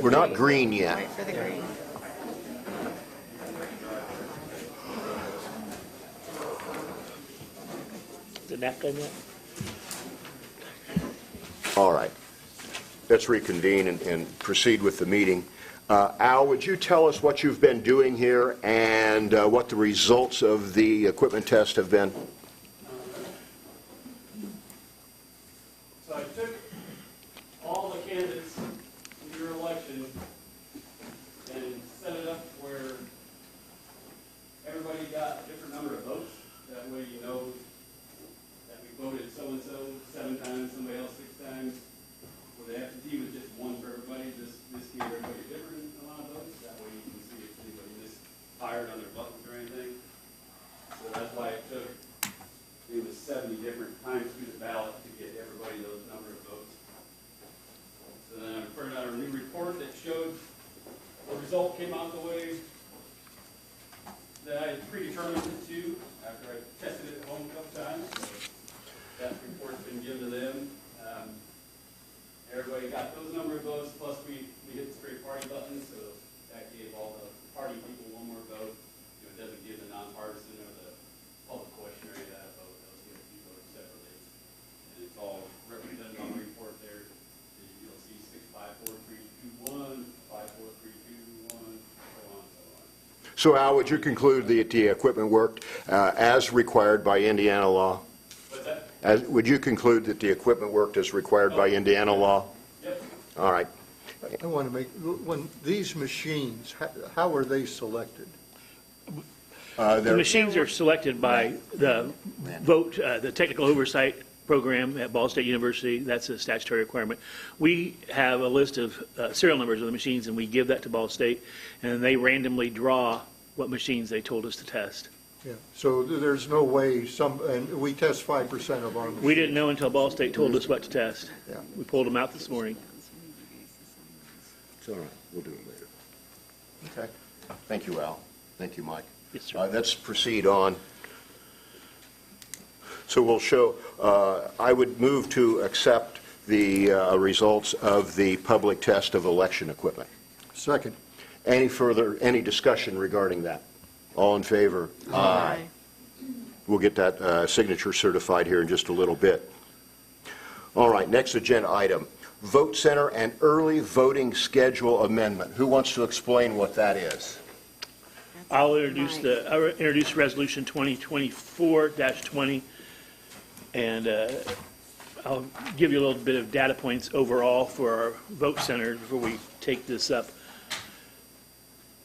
we're not green yet. Wait for the green. The nap done yet? All right. Let's reconvene and proceed with the meeting. Al, would you tell us what you've been doing here and what the results of the equipment test have been? So I took all the candidates in your election and set it up where everybody got a different number of votes. That way you know that we voted so-and-so 7 times, somebody else 6 times. Where the absentee was just 1 for everybody, this gave everybody a different amount of votes. That way you can see if anybody misfired on their buttons or anything. So that's why it took, it was 70 different times through the ballot to get everybody those number of votes. So then I printed out a new report that showed the result came out the way that I had predetermined it to after I tested it at home a couple times. So that report's been given to them. Everybody got those number of votes, plus we hit the straight party button, so that gave all the party people 1 more vote. It doesn't give the nonpartisan or the public question or any of that vote. Those get a few votes separately. And it's all represented on the report there. You'll see 6, 5, 4, 3, 2, 1, 5, 4, 3, 2, 1, so on and so on. So, Al, would you conclude that the equipment worked as required by Indiana law? What's that? Would you conclude that the equipment worked as required by Indiana law? Yep. All right. I want to make, when these machines, how are they selected? The machines are selected by the the technical oversight program at Ball State University. That's a statutory requirement. We have a list of serial numbers of the machines, and we give that to Ball State, and they randomly draw what machines they told us to test. Yeah, so there's no way and we test 5% of our machines. We didn't know until Ball State told us what to test. Yeah. We pulled them out this morning. It's all right. We'll do it later. Okay. Thank you, Al. Thank you, Mike. Yes, sir. Let's proceed on. So we'll show, I would move to accept the results of the public test of election equipment. Second. Any discussion regarding that? All in favor? Aye. We'll get that signature certified here in just a little bit. All right, next agenda item, vote center and early voting schedule amendment. Who wants to explain what that is? I'll introduce Resolution 2024-20, and I'll give you a little bit of data points overall for our vote center before we take this up.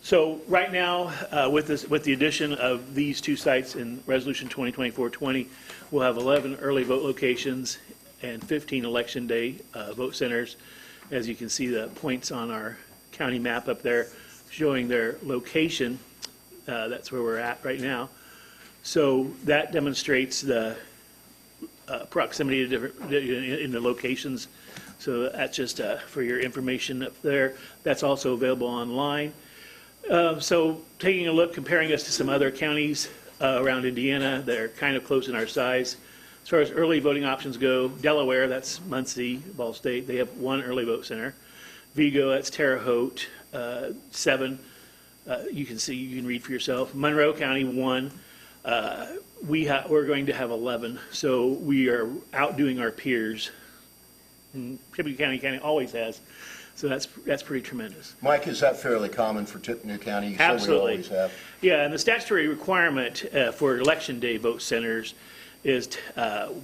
So right now, with the addition of these 2 sites in Resolution 2024-20, we'll have 11 early vote locations and 15 election day vote centers. As you can see, the points on our county map up there showing their location. That's where we're at right now. So that demonstrates the proximity to different in the locations. So that's just for your information up there. That's also available online. So taking a look, comparing us to some other counties around Indiana that are kind of close in our size. As far as early voting options go, Delaware, that's Muncie, Ball State, they have 1 early vote center. Vigo, that's Terre Haute, 7. You can see, you can read for yourself. Monroe County, 1. We're going to have 11. So we are outdoing our peers. And Tippecanoe County always has. So that's pretty tremendous. Mike, is that fairly common for Tippecanoe County? You Absolutely. Always have. Yeah, and the statutory requirement for election day vote centers is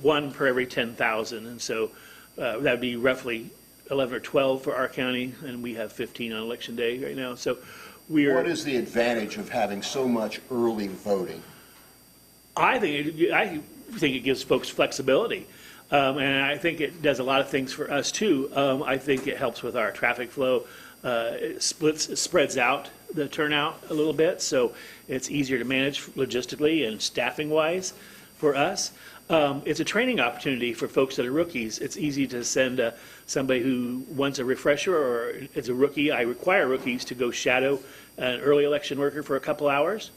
1 per every 10,000, and so that would be roughly 11 or 12 for our county, and we have 15 on election day right now. So we are. What is the advantage of having so much early voting? I think it gives folks flexibility. And I think it does a lot of things for us too. I think it helps with our traffic flow. It spreads out the turnout a little bit, so it's easier to manage logistically and staffing wise for us. It's a training opportunity for folks that are rookies. It's easy to send somebody who wants a refresher or is a rookie. I require rookies to go shadow an early election worker for a couple hours.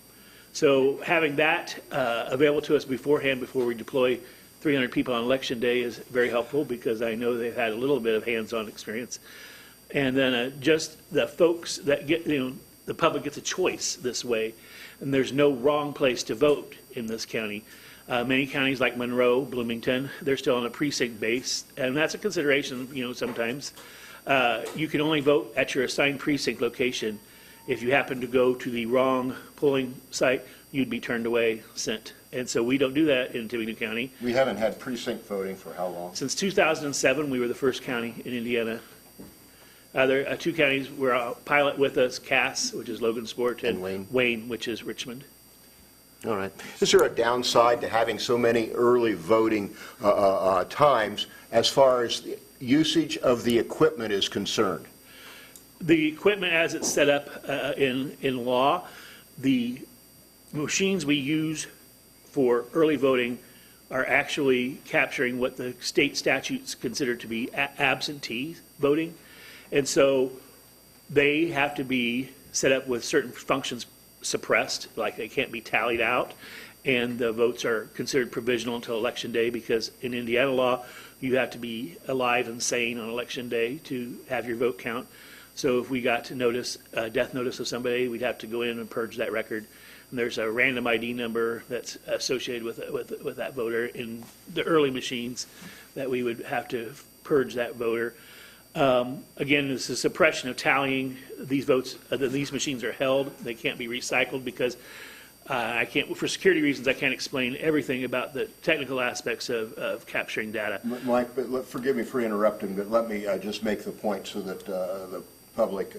So having that available to us beforehand before we deploy 300 people on election day is very helpful because I know they've had a little bit of hands-on experience. And then just the folks that get, the public gets a choice this way, and there's no wrong place to vote in this county. Many counties like Monroe, Bloomington, they're still on a precinct base, and that's a consideration, sometimes. You can only vote at your assigned precinct location. If you happen to go to the wrong polling site, you'd be turned away, sent. And so we don't do that in Tippecanoe County. We haven't had precinct voting for how long? Since 2007, we were the first county in Indiana. There are two counties were a pilot with us, Cass, which is Logansport, and Wayne, which is Richmond. All right. Is there a downside to having so many early voting times as far as the usage of the equipment is concerned? The equipment as it's set up in law, the machines we use for early voting are actually capturing what the state statutes consider to be absentee voting. And so they have to be set up with certain functions suppressed, like they can't be tallied out, and the votes are considered provisional until Election Day, because in Indiana law, you have to be alive and sane on Election Day to have your vote count. So if we got to notice, death notice of somebody, we'd have to go in and purge that record. And there's a random ID number that's associated with that voter in the early machines that we would have to purge that voter. Again, this is suppression of tallying. These votes, these machines are held. They can't be recycled because I can't, for security reasons, I can't explain everything about the technical aspects of capturing data. Mike, but forgive me for interrupting, but let me just make the point so that the public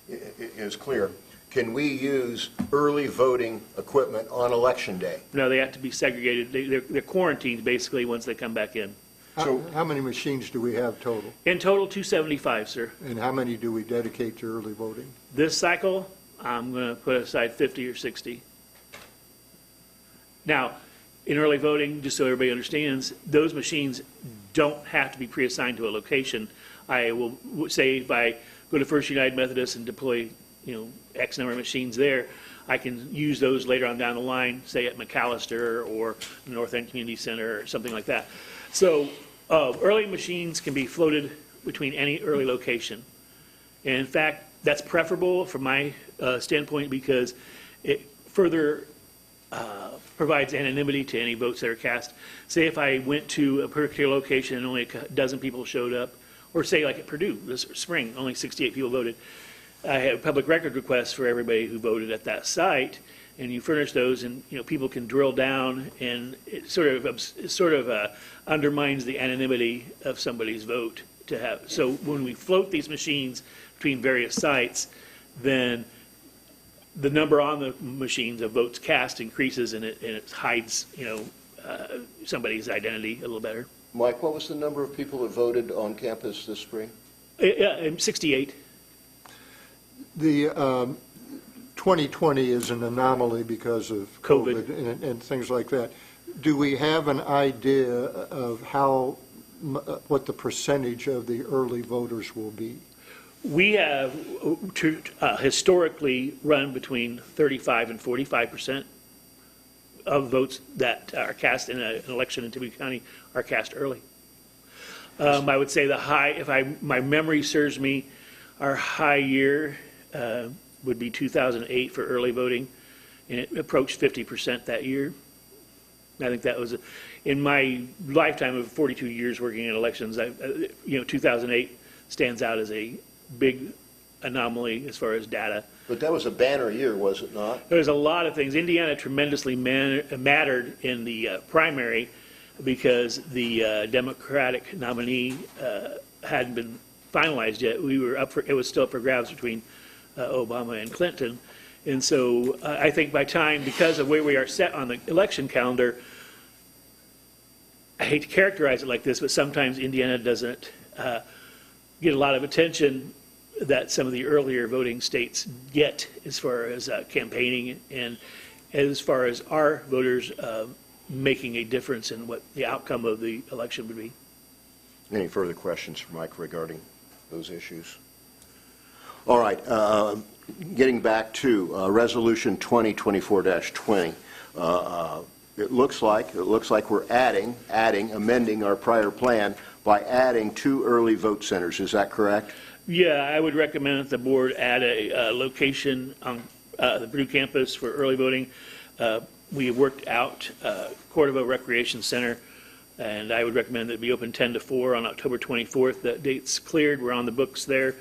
is clear. Can we use early voting equipment on Election Day? No, they have to be segregated. They're quarantined basically once they come back in. How many machines do we have total? In total, 275, sir. And how many do we dedicate to early voting? This cycle, I'm going to put aside 50 or 60. Now, in early voting, just so everybody understands, those machines don't have to be pre-assigned to a location. I will say if I go to First United Methodist and deploy, X number of machines there, I can use those later on down the line, say at McAllister or North End Community Center or something like that. So early machines can be floated between any early location. And in fact, that's preferable from my standpoint because it further provides anonymity to any votes that are cast. Say if I went to a particular location and only a dozen people showed up, or say like at Purdue this spring, only 68 people voted, I have public record requests for everybody who voted at that site, and you furnish those, and people can drill down, and it sort of undermines the anonymity of somebody's vote to have. So when we float these machines between various sites, then the number on the machines of votes cast increases, and it hides somebody's identity a little better. Mike, what was the number of people that voted on campus this spring? 68. The 2020 is an anomaly because of COVID and things like that. Do we have an idea of what the percentage of the early voters will be? We have historically run between 35 and 45% of votes that are cast in an election in Tippecanoe County are cast early. I would say the high, if my memory serves me, our high year would be 2008 for early voting, and it approached 50% that year. I think that was, in my lifetime of 42 years working in elections, 2008 stands out as a big anomaly as far as data. But that was a banner year, was it not? There's a lot of things. Indiana tremendously mattered in the primary because the Democratic nominee hadn't been finalized yet. It was still up for grabs between Obama and Clinton. And so I think by time, because of where we are set on the election calendar, I hate to characterize it like this, but sometimes Indiana doesn't get a lot of attention that some of the earlier voting states get as far as campaigning and as far as our voters making a difference in what the outcome of the election would be. Any further questions for Mike regarding those issues? All right, getting back to Resolution 2024-20. It looks like we're amending our prior plan by adding 2 early vote centers. Is that correct? Yeah, I would recommend that the board add a location on the Purdue campus for early voting. We have worked out Cordova Recreation Center, and I would recommend that it be open 10 to 4 on October 24th. That date's cleared. We're on the books there.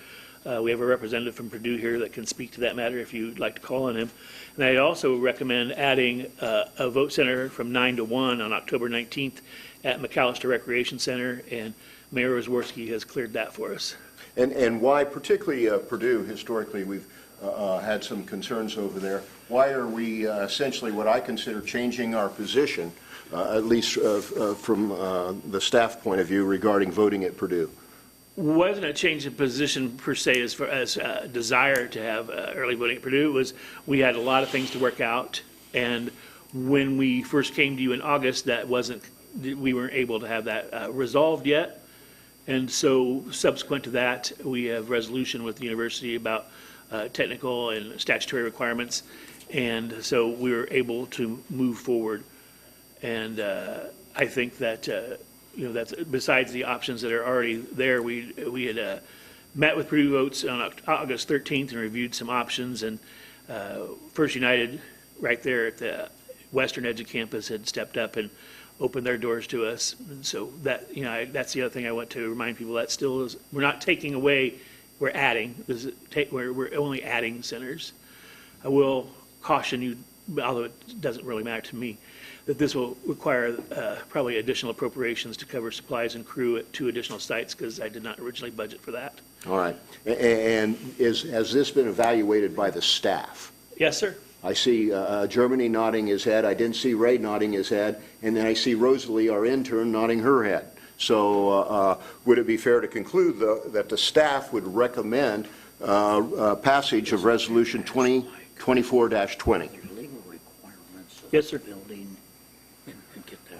We have a representative from Purdue here that can speak to that matter if you'd like to call on him. And I'd also recommend adding a vote center from 9 to 1 on October 19th at McAllister Recreation Center, and Mayor Rosworski has cleared that for us. And why, particularly Purdue, historically, we've had some concerns over there. Why are we essentially what I consider changing our position, at least from the staff point of view, regarding voting at Purdue? Wasn't a change in position per se as far as desire to have early voting at Purdue. It was we had a lot of things to work out, and when we first came to you in August, we weren't able to have that resolved yet. And so subsequent to that, we have resolution with the university about technical and statutory requirements. And so we were able to move forward. And I think that, that's besides the options that are already there, we had met with Purdue Votes on August 13th and reviewed some options. And First United right there at the western edge of campus had stepped up and open their doors to us. And so that, that's the other thing I want to remind people, that still is, we're not taking away, we're adding. We're only adding centers. I will caution you, although it doesn't really matter to me, that this will require probably additional appropriations to cover supplies and crew at 2 additional sites, because I did not originally budget for that. All right. And has this been evaluated by the staff? Yes, sir. I see Germany nodding his head. I didn't see Ray nodding his head. And then I see Rosalie, our intern, nodding her head. So would it be fair to conclude, though, that the staff would recommend passage of Resolution 2024-20? Yes, sir.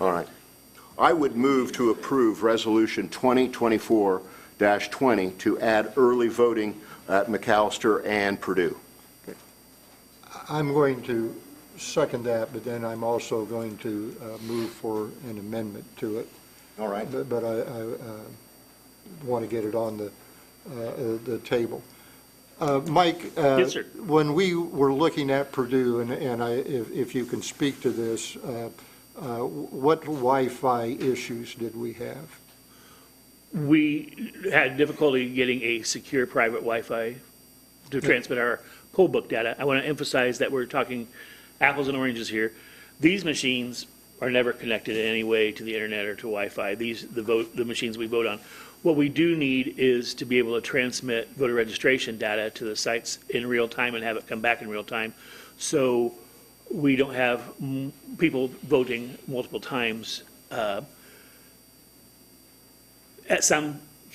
All right. I would move to approve Resolution 2024-20 to add early voting at McAllister and Purdue. I'm going to second that, but then I'm also going to move for an amendment to it. All right. But I want to get it on the table. Mike, Yes, sir. When we were looking at Purdue, and if you can speak to this, what Wi-Fi issues did we have? We had difficulty getting a secure private Wi-Fi to transmit our poll book data. I want to emphasize that we're talking apples and oranges here. These machines are never connected in any way to the internet or to Wi-Fi. The machines we vote on. What we do need is to be able to transmit voter registration data to the sites in real time and have it come back in real time, so we don't have people voting multiple times.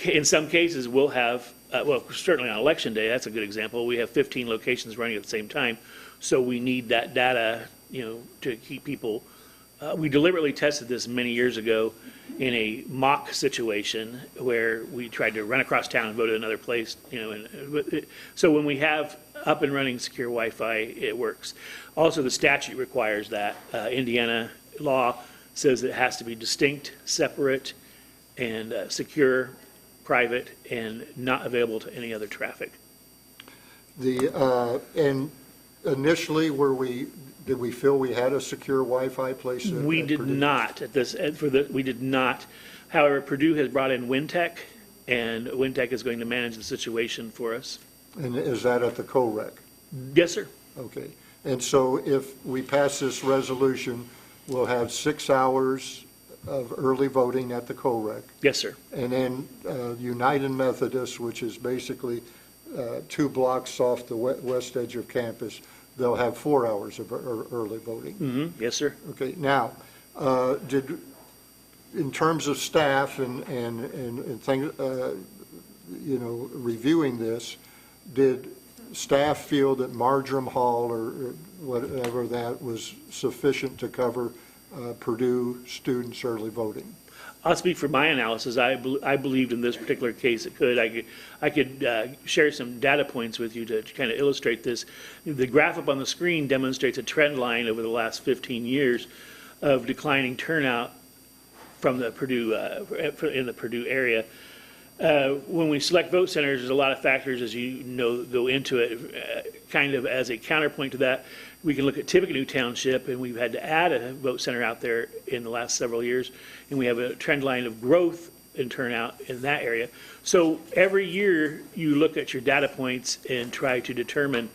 In some cases, we'll have, certainly on election day, that's a good example. We have 15 locations running at the same time, so we need that data, to keep people. We deliberately tested this many years ago in a mock situation where we tried to run across town and vote at another place, so when we have up and running secure Wi-Fi, it works. Also, the statute requires that. Indiana law says it has to be distinct, separate, and secure, private, and not available to any other traffic. And initially, did we feel we had a secure Wi-Fi place? We did not at this. We did not. However, Purdue has brought in WinTech, and WinTech is going to manage the situation for us. And is that at the co-rec? Yes, sir. Okay. And so if we pass this resolution, we'll have 6 hours of early voting at the co-rec. Yes, sir. And then United Methodist, which is basically 2 blocks off the west edge of campus, they'll have 4 hours of early voting. Mm-hmm. Yes, sir. Okay. Now, in terms of staff and things, reviewing this, did staff feel that Marjoram Hall or whatever that was sufficient to cover Purdue students' early voting? I'll speak for my analysis. I believed in this particular case it could. I could share some data points with you to kind of illustrate this. The graph up on the screen demonstrates a trend line over the last 15 years of declining turnout from the Purdue in the Purdue area. When we select vote centers, there's a lot of factors, as you know, go into it. Kind of as a counterpoint to that, we can look at Tippecanoe Township, and we've had to add a vote center out there in the last several years, and we have a trend line of growth in turnout in that area. So every year, you look at your data points and try to determine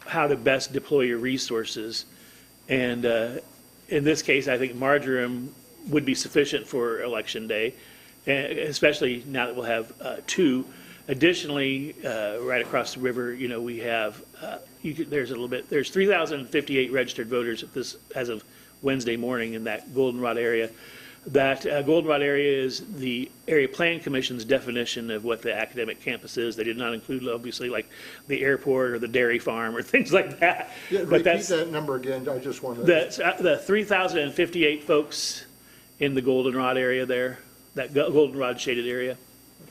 how to best deploy your resources. And in this case, I think Marjoram would be sufficient for Election Day, especially now that we'll have two. Additionally, right across the river, you know, we have, there's 3,058 registered voters at this, as of Wednesday morning in that Goldenrod area. That Goldenrod area is the Area Plan Commission's definition of what the academic campus is. They did not include, obviously, like the airport or the dairy farm or things like that. Yeah, but repeat that number again, I just want to. The 3,058 folks in the Goldenrod area there, that Goldenrod shaded area.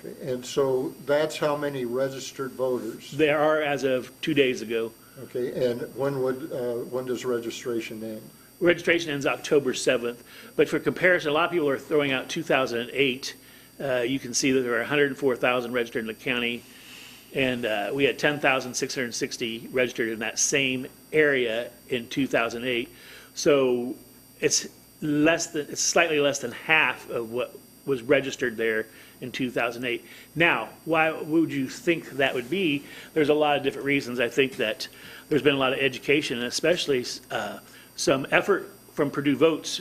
Okay, and so that's how many registered voters? There are as of 2 days ago. Okay, and when does registration end? Registration ends October 7th, but for comparison, a lot of people are throwing out 2008. You can see that there are 104,000 registered in the county, and we had 10,660 registered in that same area in 2008. So it's slightly less than half of what was registered there in 2008. Now, why would you think that would be? There's a lot of different reasons. I think that there's been a lot of education, and especially some effort from Purdue Votes,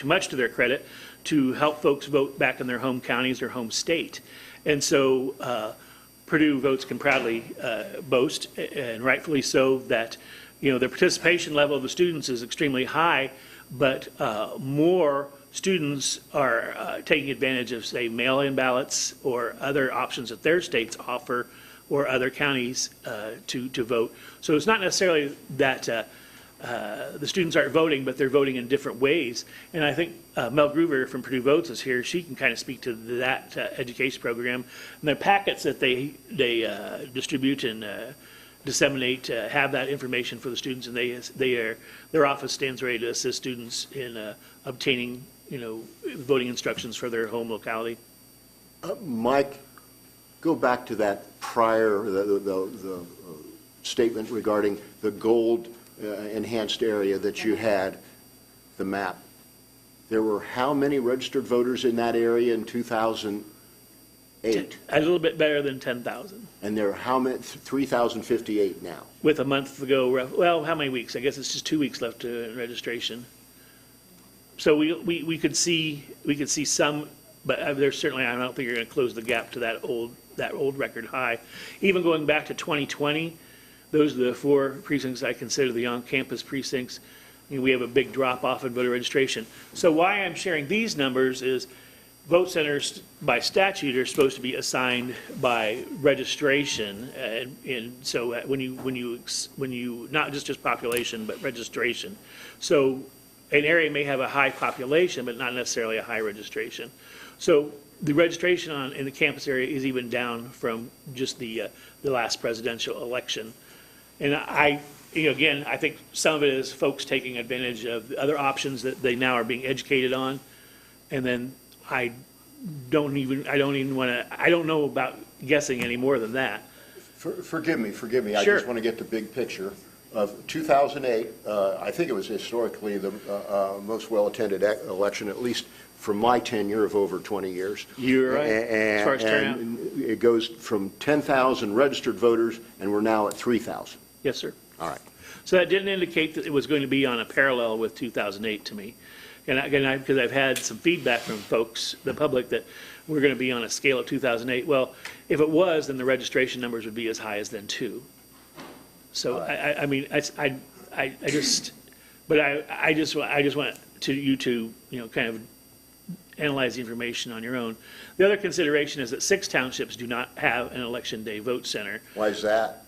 much to their credit, to help folks vote back in their home counties or home state. And so Purdue Votes can proudly boast, and rightfully so, that the participation level of the students is extremely high, but more students are taking advantage of, say, mail-in ballots or other options that their states offer or other counties to vote. So it's not necessarily that the students aren't voting, but they're voting in different ways. And I think Mel Groover from Purdue Votes is here. She can kind of speak to that education program. And the packets that they distribute and disseminate have that information for the students, and their office stands ready to assist students in obtaining voting instructions for their home locality. Mike, go back to that prior the statement regarding the gold enhanced area that you had, the map. There were how many registered voters in that area in 2008? A little bit better than 10,000. And there are how many? 3,058 now. With a month to go, well, how many weeks? I guess it's just 2 weeks left to registration. So we could see some, but there's certainly, I don't think you're going to close the gap to that old record high. Even going back to 2020, those are the 4 precincts I consider the on-campus precincts. We have a big drop-off in voter registration. So why I'm sharing these numbers is vote centers by statute are supposed to be assigned by registration, and so when you not just population but registration. So an area may have a high population but not necessarily a high registration. So the registration in the campus area is even down from just the last presidential election. And again, I think some of it is folks taking advantage of the other options that they now are being educated on. And then I don't know about guessing any more than that. Forgive me. Sure. I just want to get the big picture of 2008. I think it was historically the most well-attended election, at least for my tenure of over 20 years. You're right, as far as turnout. And it goes from 10,000 registered voters, and we're now at 3,000. Yes, sir. All right. So that didn't indicate that it was going to be on a parallel with 2008 to me. And because I've had some feedback from folks, the public, that we're going to be on a scale of 2008. Well, if it was, then the registration numbers would be as high as then too. So I just want you to kind of analyze the information on your own. The other consideration is that 6 townships do not have an election day vote center. Why is that?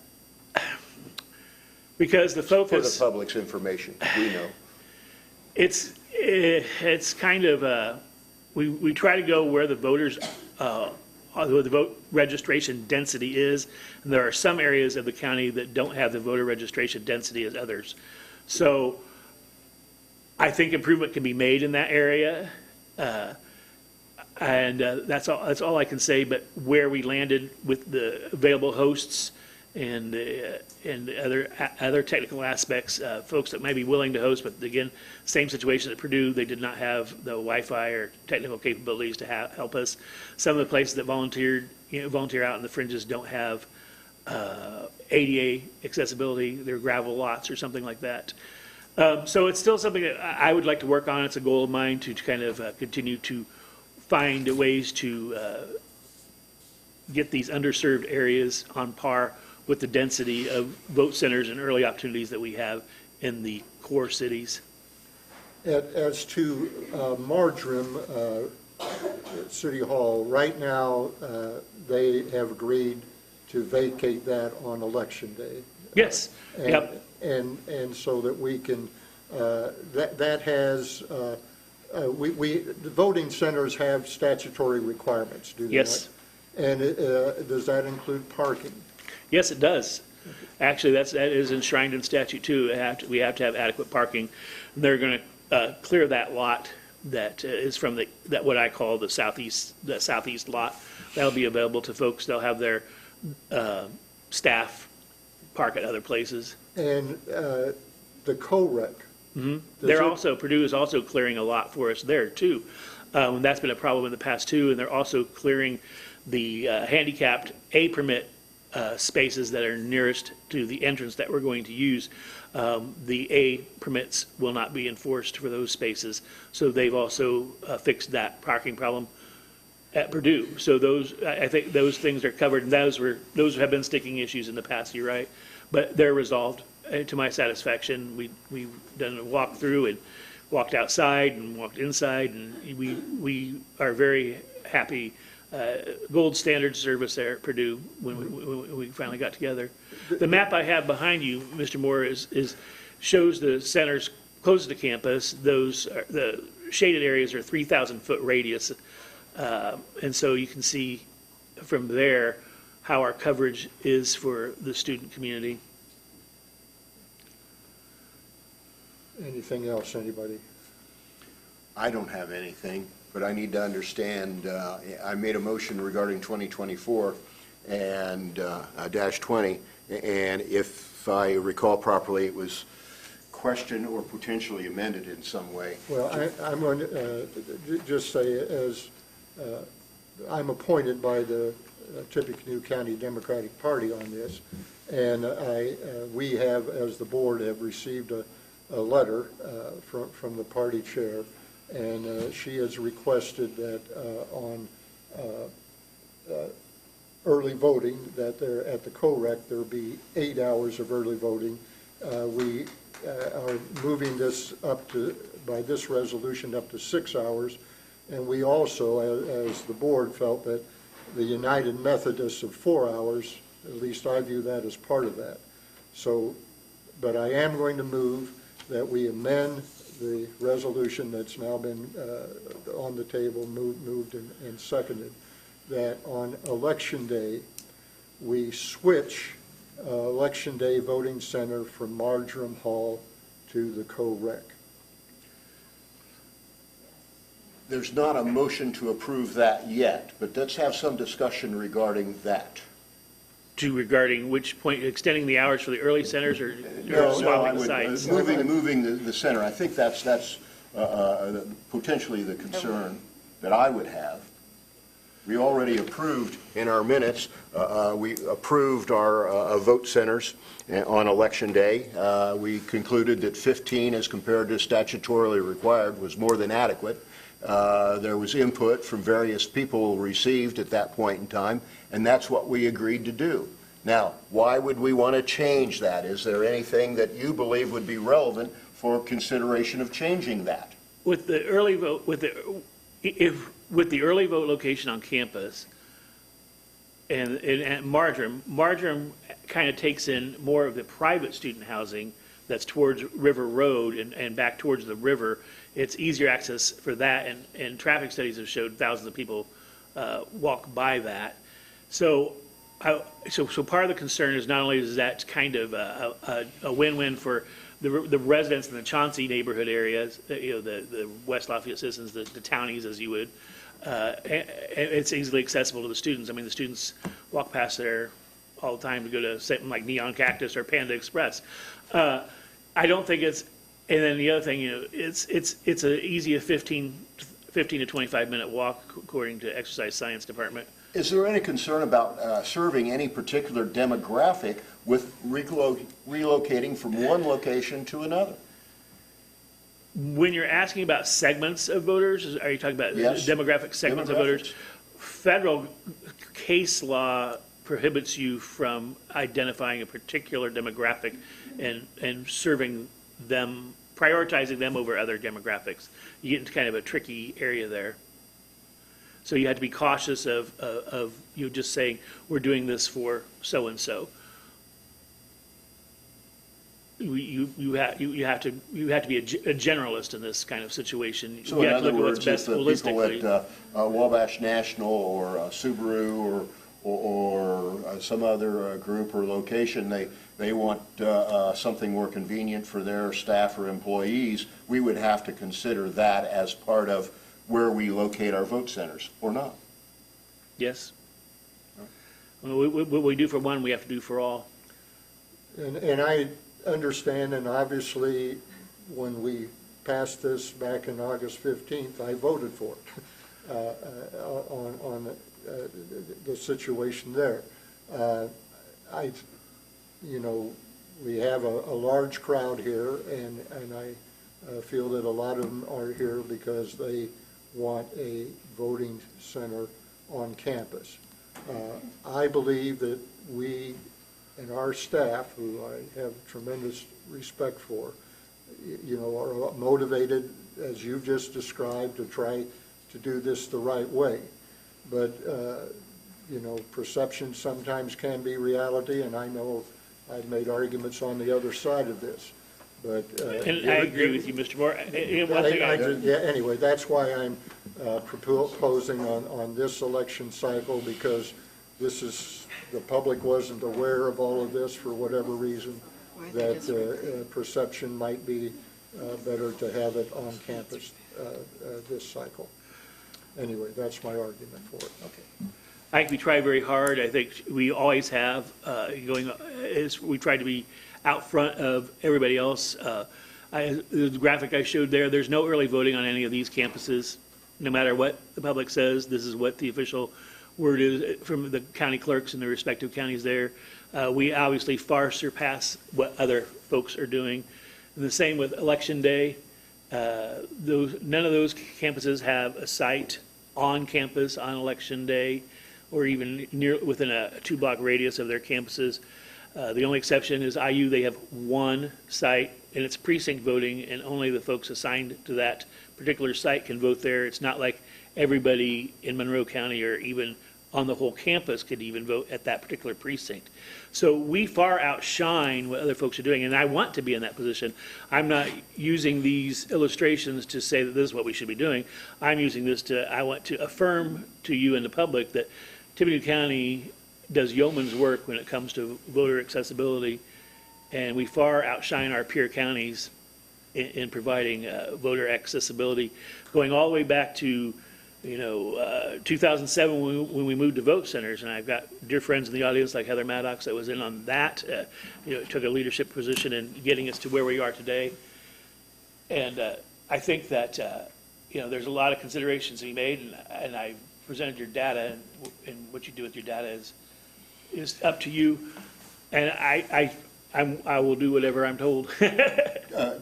Because the focus For the public's information, we know. It's kind of we try to go where the voters where the vote registration density is, and there are some areas of the county that don't have the voter registration density as others. So I think improvement can be made in that area. And that's all I can say, but where we landed with the available hosts and other technical aspects, folks that may be willing to host, but again, same situation at Purdue, they did not have the Wi-Fi or technical capabilities to help us. Some of the places that volunteer out in the fringes don't have ADA accessibility, they're gravel lots or something like that. So it's still something that I would like to work on. It's a goal of mine to kind of continue to find ways to get these underserved areas on par with the density of vote centers and early opportunities that we have in the core cities. As to Marjoram City Hall, right now they have agreed to vacate that on Election Day. Yes. And, Yep. and so that we can, that has, the voting centers have statutory requirements, do they Yes. not? And does that include parking? Yes, it does. Actually, that is enshrined in statute too. We have to have adequate parking. They're going to clear that lot that is from that what I call the southeast lot. That'll be available to folks. They'll have their staff park at other places. And the co-rec? Purdue is also clearing a lot for us there too. And that's been a problem in the past too. And they're also clearing the handicapped A permit spaces that are nearest to the entrance that we're going to use. The A permits will not be enforced for those spaces. So they've also fixed that parking problem at Purdue. So I think those things are covered, and those have been sticking issues in the past, you're right. But they're resolved to my satisfaction. We've done a walk through and walked outside and walked inside, and we are very happy. Gold standard service there at Purdue when we finally got together. The map I have behind you, Mr. Moore, shows the centers closest to campus. The shaded areas are 3,000-foot radius, and so you can see from there how our coverage is for the student community. Anything else, anybody? I don't have anything, but I need to understand, I made a motion regarding 2024 and -20, and if I recall properly, it was questioned or potentially amended in some way. Well, I'm going to just say, as I'm appointed by the Tippecanoe County Democratic Party on this, and we have, as the board, have received a letter from the party chair, and she has requested that on early voting, that there at the co-rec there be 8 hours of early voting. We are moving this up to, by this resolution, up to 6 hours, and we also, as the board, felt that the United Methodists of 4 hours, at least I view that as part of that. So, but I am going to move that we amend the resolution that's now been on the table, moved and seconded, that on Election Day, we switch Election Day voting center from Marjoram Hall to the co-rec. There's not a motion to approve that yet, but let's have some discussion regarding that. Regarding which point, extending the hours for the early centers or No, I swapping would, sites? moving the center, I think that's potentially the concern that I would have. We already approved in our minutes, we approved our vote centers on Election Day. We concluded that 15 as compared to statutorily required was more than adequate. There was input from various people received at that point in time, and that's what we agreed to do. Now, why would we want to change that? Is there anything that you believe would be relevant for consideration of changing that? With the early vote, with the early vote location on campus, and Marjoram kind of takes in more of the private student housing that's towards River Road and back towards the river. It's easier access for that, and traffic studies have showed thousands of people walk by that. So part of the concern is not only is that kind of a win-win for the residents in the Chauncey neighborhood areas, the West Lafayette citizens, the townies, as you would, And it's easily accessible to the students. I mean, the students walk past there all the time to go to something like Neon Cactus or Panda Express. I don't think it's, and then the other thing, it's an easy 15 to 25-minute walk according to Exercise Science Department. Is there any concern about serving any particular demographic with relocating from one location to another? When you're asking about segments of voters, are you talking about Yes. demographic segments of voters? Federal case law prohibits you from identifying a particular demographic and serving them, prioritizing them over other demographics. You get into kind of a tricky area there. So you have to be cautious of you just saying, we're doing this for so-and-so. You have to be a generalist in this kind of situation. So you in have to other look at words, what's if best the people holistically. at Wabash National or Subaru or some other group or location, they want something more convenient for their staff or employees, we would have to consider that as part of where we locate our vote centers, or not? Yes. Well, what we do for one, we have to do for all. And I understand, and obviously, when we passed this back in August 15th, I voted for it on the situation there. We have a large crowd here, and I feel that a lot of them are here because they want a voting center on campus. I believe that we and our staff, who I have tremendous respect for, are motivated, as you've just described, to try to do this the right way. But, perception sometimes can be reality, and I know I've made arguments on the other side of this. But And I agree with you, Mr. Moore. anyway, that's why I'm proposing on this election cycle, because the public wasn't aware of all of this for whatever reason, that perception might be better to have it on campus this cycle. Anyway, that's my argument for it. Okay. I think we try very hard. I think we always have. We try to be out front of everybody else. The graphic I showed there, there's no early voting on any of these campuses. No matter what the public says, this is what the official word is from the county clerks in the respective counties there. We obviously far surpass what other folks are doing. And the same with Election Day. None of those campuses have a site on campus on Election Day, or even within a 2-block radius of their campuses. The only exception is IU. They have one site, and it's precinct voting, and only the folks assigned to that particular site can vote there. It's not like everybody in Monroe County or even on the whole campus could even vote at that particular precinct. So we far outshine what other folks are doing, and I want to be in that position. I'm not using these illustrations to say that this is what we should be doing. I'm using this I want to affirm to you and the public that Tippecanoe County does yeoman's work when it comes to voter accessibility, and we far outshine our peer counties in providing voter accessibility, going all the way back to 2007 when we moved to vote centers. And I've got dear friends in the audience like Heather Maddox that was in on that. Took a leadership position in getting us to where we are today. And I think that there's a lot of considerations to be made, and I presented your data, and what you do with your data is up to you. And I will do whatever I'm told.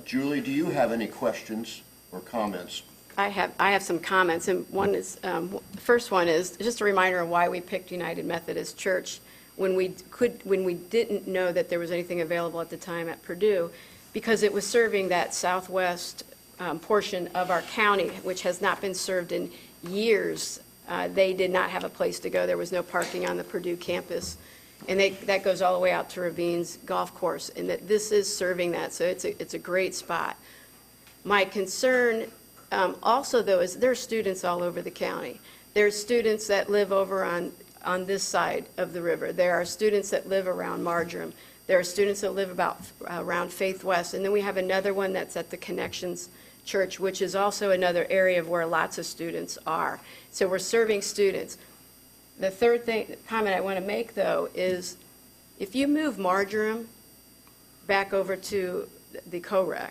Julie, do you have any questions or comments? I have some comments, and one is the first one is just a reminder of why we picked United Methodist Church when we didn't know that there was anything available at the time at Purdue, because it was serving that southwest portion of our county, which has not been served in years. They did not have a place to go. There was no parking on the Purdue campus, and that goes all the way out to Ravines Golf Course, and that this is serving that, so it's a great spot. My concern also, though, is there are students all over the county. There's students that live over on this side of the river. There are students that live around Marjoram. There are students that live around Faith West. And then we have another one that's at the Connections church, which is also another area of where lots of students are. So we're serving students. The third comment I want to make, though, is if you move Marjoram back over to the COREC,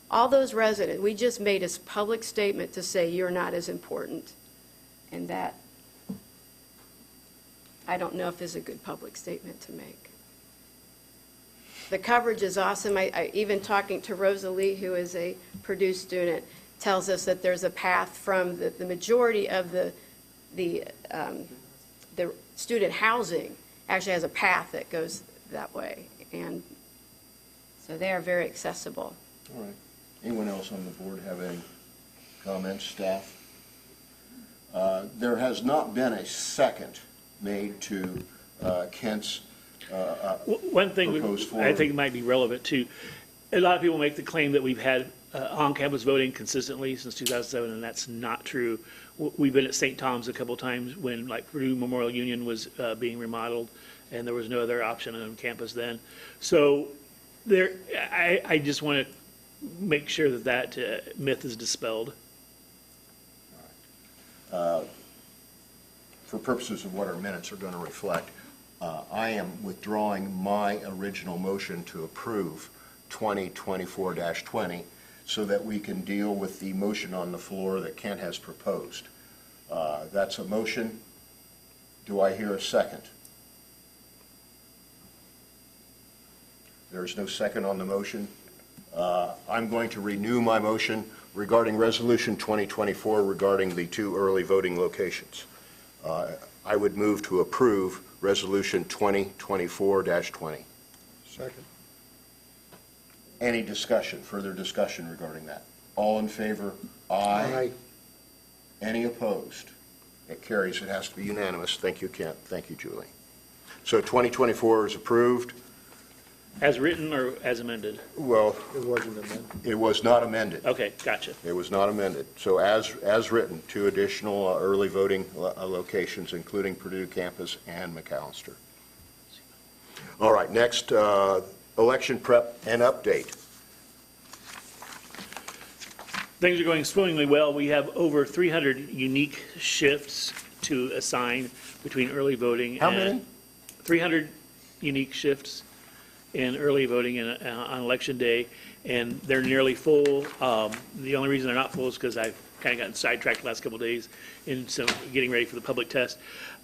all those residents, we just made a public statement to say you're not as important. And that, I don't know if is a good public statement to make. The coverage is awesome. Even talking to Rosalie, who is a Purdue student, tells us that there's a path from the majority of the student housing actually has a path that goes that way. And so they are very accessible. All right. Anyone else on the board have any comments, staff? There has not been a second made to Kent's One thing proposed I forward. think might be relevant too, a lot of people make the claim that we've had on-campus voting consistently since 2007, and that's not true. We've been at St. Tom's a couple times when, like, Purdue Memorial Union was being remodeled, and there was no other option on campus then. So I just want to make sure that myth is dispelled. For purposes of what our minutes are going to reflect, I am withdrawing my original motion to approve 2024-20 so that we can deal with the motion on the floor that Kent has proposed. That's a motion. Do I hear a second? There's no second on the motion. I'm going to renew my motion regarding Resolution 2024 regarding the 2 early voting locations. I would move to approve Resolution 2024-20. Second. Any discussion, further discussion regarding that? All in favor? Aye. Any opposed? It carries. It has to be unanimous. Thank you, Kent. Thank you, Julie. So 2024 is approved. As written or as amended? Well, It wasn't amended. it was not amended. Okay, gotcha. It was not amended. So as written, 2 additional early voting locations, including Purdue campus and McAllister. All right, next, election prep and update. Things are going swimmingly well. We have over 300 unique shifts to assign between early voting How and many? 300 unique shifts in early voting on election day, and they're nearly full. The only reason they're not full is because I've kind of gotten sidetracked the last couple of days in some getting ready for the public test.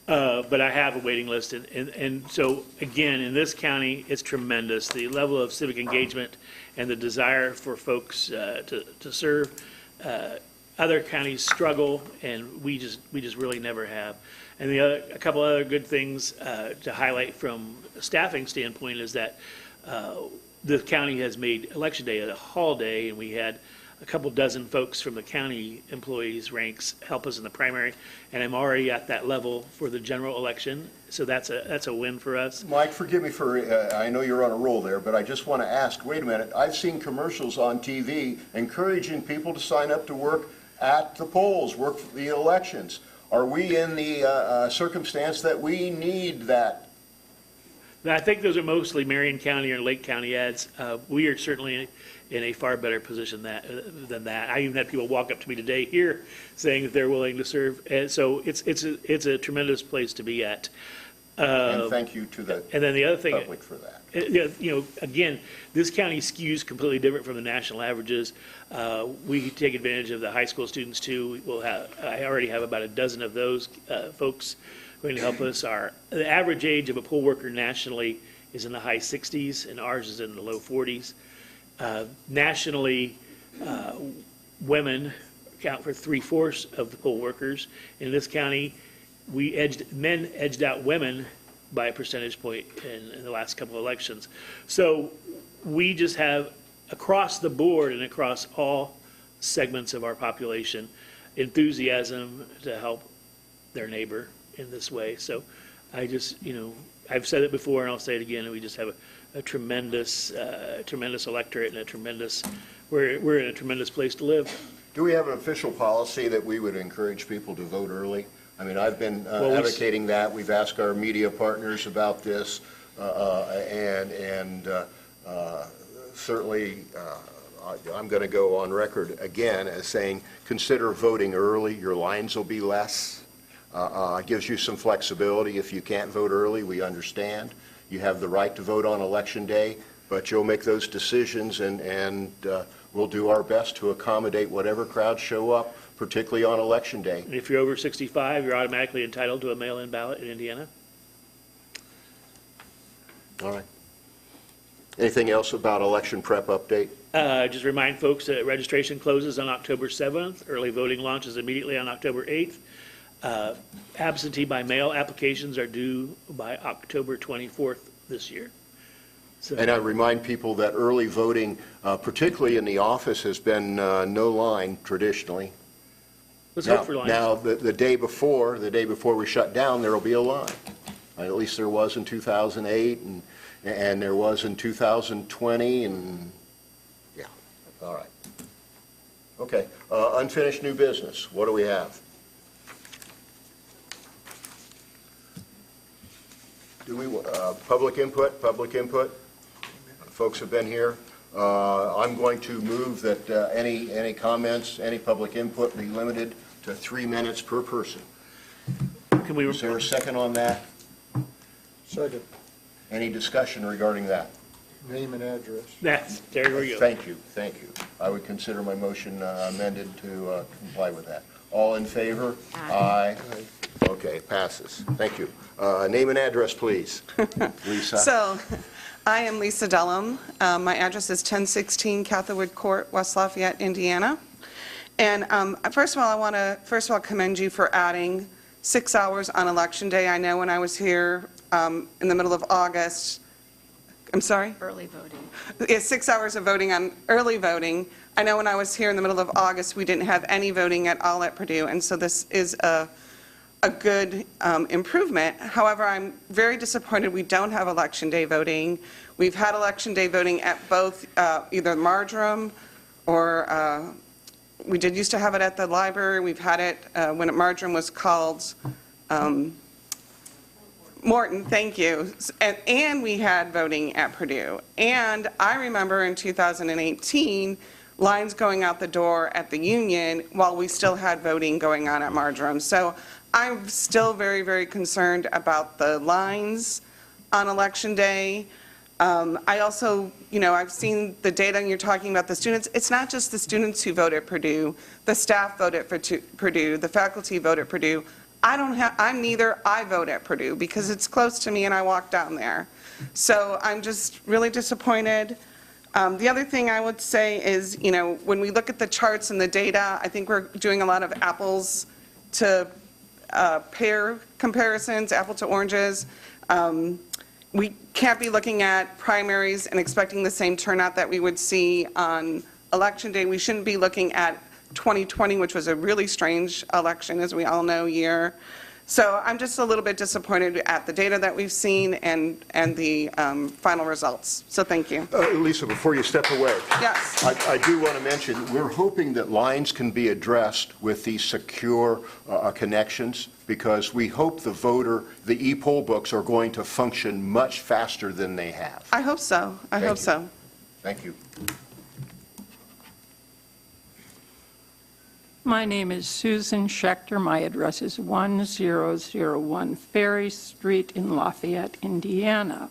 But I have a waiting list, and so again, in this county, it's tremendous. The level of civic engagement and the desire for folks to serve. Other counties struggle, and we just really never have. And a couple other good things to highlight from a staffing standpoint is that the county has made Election Day a holiday, and we had a couple dozen folks from the county employees ranks help us in the primary, and I'm already at that level for the general election, so that's a win for us. Mike, forgive me for, I know you're on a roll there, but I just want to ask, wait a minute, I've seen commercials on TV encouraging people to sign up to work at the polls, work for the elections. Are we in the circumstance that we need that? I think those are mostly Marion County or Lake County ads. We are certainly in a far better position than that. I even had people walk up to me today here saying that they're willing to serve. And so it's a tremendous place to be at. And thank you to the And then the other thing, public for that. Again, this county skews completely different from the national averages. We take advantage of the high school students too. I already have about a dozen of those folks going to help us. The average age of a poll worker nationally is in the high 60s, and ours is in the low 40s. Nationally, women account for 3/4 of the poll workers. In this county, men edged out women by a percentage point in the last couple of elections. So we just have, across the board and across all segments of our population, enthusiasm to help their neighbor in this way. So I just, I've said it before and I'll say it again, and we just have a tremendous electorate and we're in a tremendous place to live. Do we have an official policy that we would encourage people to vote early? I mean, I've been advocating that. We've asked our media partners about this, and certainly I'm going to go on record again as saying, consider voting early. Your lines will be less. Gives you some flexibility. If you can't vote early, we understand. You have the right to vote on Election Day, but you'll make those decisions, and we'll do our best to accommodate whatever crowds show up, particularly on Election Day. And if you're over 65, you're automatically entitled to a mail-in ballot in Indiana. All right. Anything else about election prep update? Just remind folks that registration closes on October 7th. Early voting launches immediately on October 8th. Absentee by mail applications are due by October 24th this year. So, And I remind people that early voting, particularly in the office, has been no line traditionally. let's hope for lines. Now, the day before we shut down, there will be a line. At least there was in 2008, and there was in 2020, and yeah, all right. Okay, unfinished new business. What do we have? Public input? Folks have been here. I'm going to move that any comments, any public input be limited to 3 minutes per person. Can we? Is there a second on that? Second, Any discussion regarding that? name and address. There we go. Thank you. I would consider my motion amended to comply with that. All in favor? Aye. Okay, passes. Thank you. Name and address, please. Lisa? So, I am Lisa Dellum. My address is 1016 Catherwood Court, West Lafayette, Indiana. And first of all, I want to commend you for adding 6 hours on Election Day. I know when I was here in the middle of August, I'm sorry? Early voting. Yeah, 6 hours of voting on early voting. I know when I was here in the middle of August, we didn't have any voting at all at Purdue, and so this is a good improvement. However, I'm very disappointed we don't have Election Day voting. We've had Election Day voting at both either Marjoram or we did used to have it at the library. We've had it when Marjoram was called Morton, thank you. And we had voting at Purdue. And I remember in 2018, lines going out the door at the Union while we still had voting going on at Marjoram. So I'm still very, very concerned about the lines on Election Day. I also, I've seen the data, and you're talking about the students. It's not just the students who vote at Purdue. The staff vote at Purdue. The faculty vote at Purdue. I'm neither. I vote at Purdue because it's close to me and I walk down there. So I'm just really disappointed. The other thing I would say is, when we look at the charts and the data, I think we're doing a lot of apples to pear comparisons, apple to oranges. We can't be looking at primaries and expecting the same turnout that we would see on Election Day. We shouldn't be looking at 2020, which was a really strange election, as we all know, year. So I'm just a little bit disappointed at the data that we've seen and the final results. So thank you. Lisa, before you step away. Yes. I do want to mention, we're hoping that lines can be addressed with these secure connections, because we hope the e-poll books are going to function much faster than they have. I hope so. I hope so. Thank you. My name is Susan Schechter. My address is 1001 Ferry Street in Lafayette, Indiana.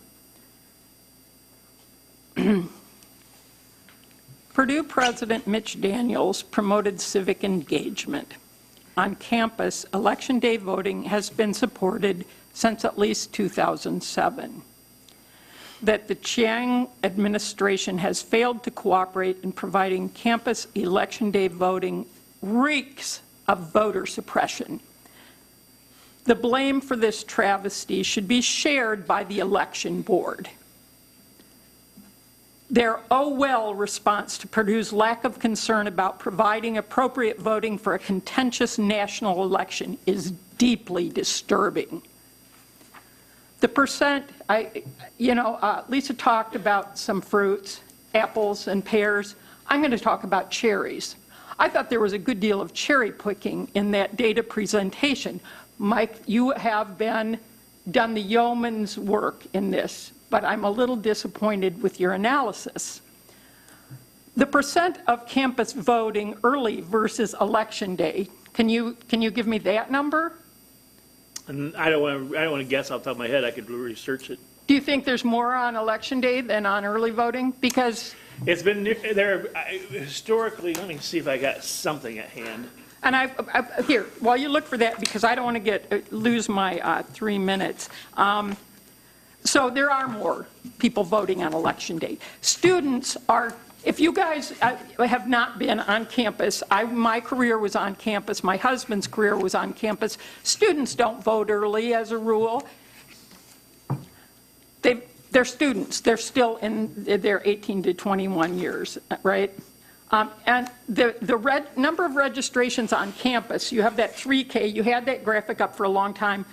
Purdue President Mitch Daniels promoted civic engagement. On campus, Election Day voting has been supported since at least 2007. That the Chiang administration has failed to cooperate in providing campus Election Day voting reeks of voter suppression. The blame for this travesty should be shared by the election board. Their oh well response to Purdue's lack of concern about providing appropriate voting for a contentious national election is deeply disturbing. The percent, Lisa talked about some fruits, apples and pears. I'm going to talk about cherries. I thought there was a good deal of cherry picking in that data presentation. Mike, you have done the yeoman's work in this, but I'm a little disappointed with your analysis. the percent of campus voting early versus election day, can you give me that number? And I don't want to guess off the top of my head. I could research it. Do you think there's more on election day than on early voting? Because, It's been there historically. Let me see if I got something at hand. and here, while you look for that, because I don't want to lose my 3 minutes. So there are more people voting on election day. Students are, if you guys have not been on campus, my career was on campus, my husband's career was on campus. Students don't vote early as a rule. They're students. They're still in their 18 to 21 years, right? And the number of registrations on campus, you have that 3K, you had that graphic up for a long time.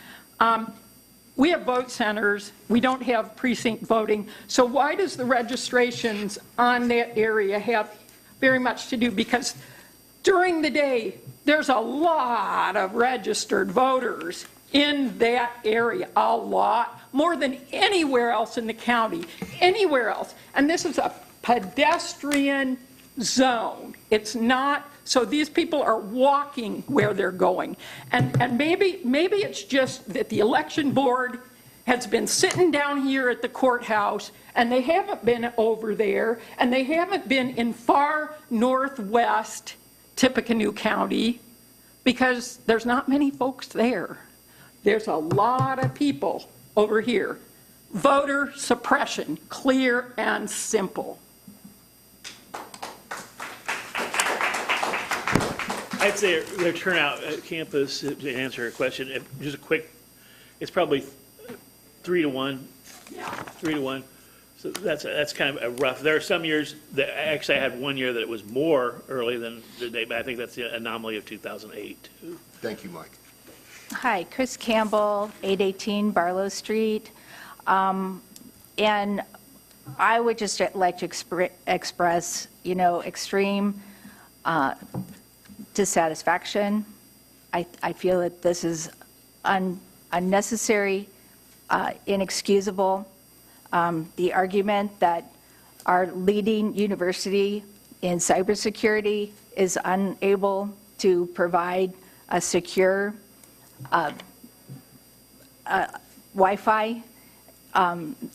We have vote centers. We don't have precinct voting. So why does the registrations on that area have very much to do? Because during the day, there's a lot of registered voters in that area, a lot, more than anywhere else in the county, anywhere else. And this is a pedestrian zone. It's not, so these people are walking where they're going. And maybe it's just that the election board has been sitting down here at the courthouse and they haven't been over there and they haven't been in far northwest Tippecanoe County because there's not many folks there. There's a lot of people over here. Voter suppression, clear and simple. I'd say their turnout at campus, to answer your question, just a quick, it's probably 3 to 1. Yeah. 3 to 1. So that's kind of a rough. There are some years that actually I had one year that it was more early than the day, but I think that's the anomaly of 2008. Thank you, Mike. Hi, Chris Campbell, 818 Barlow Street. And I would just like to express, extreme dissatisfaction. I feel that this is unnecessary, inexcusable. The argument that our leading university in cybersecurity is unable to provide a secure Wi-Fi.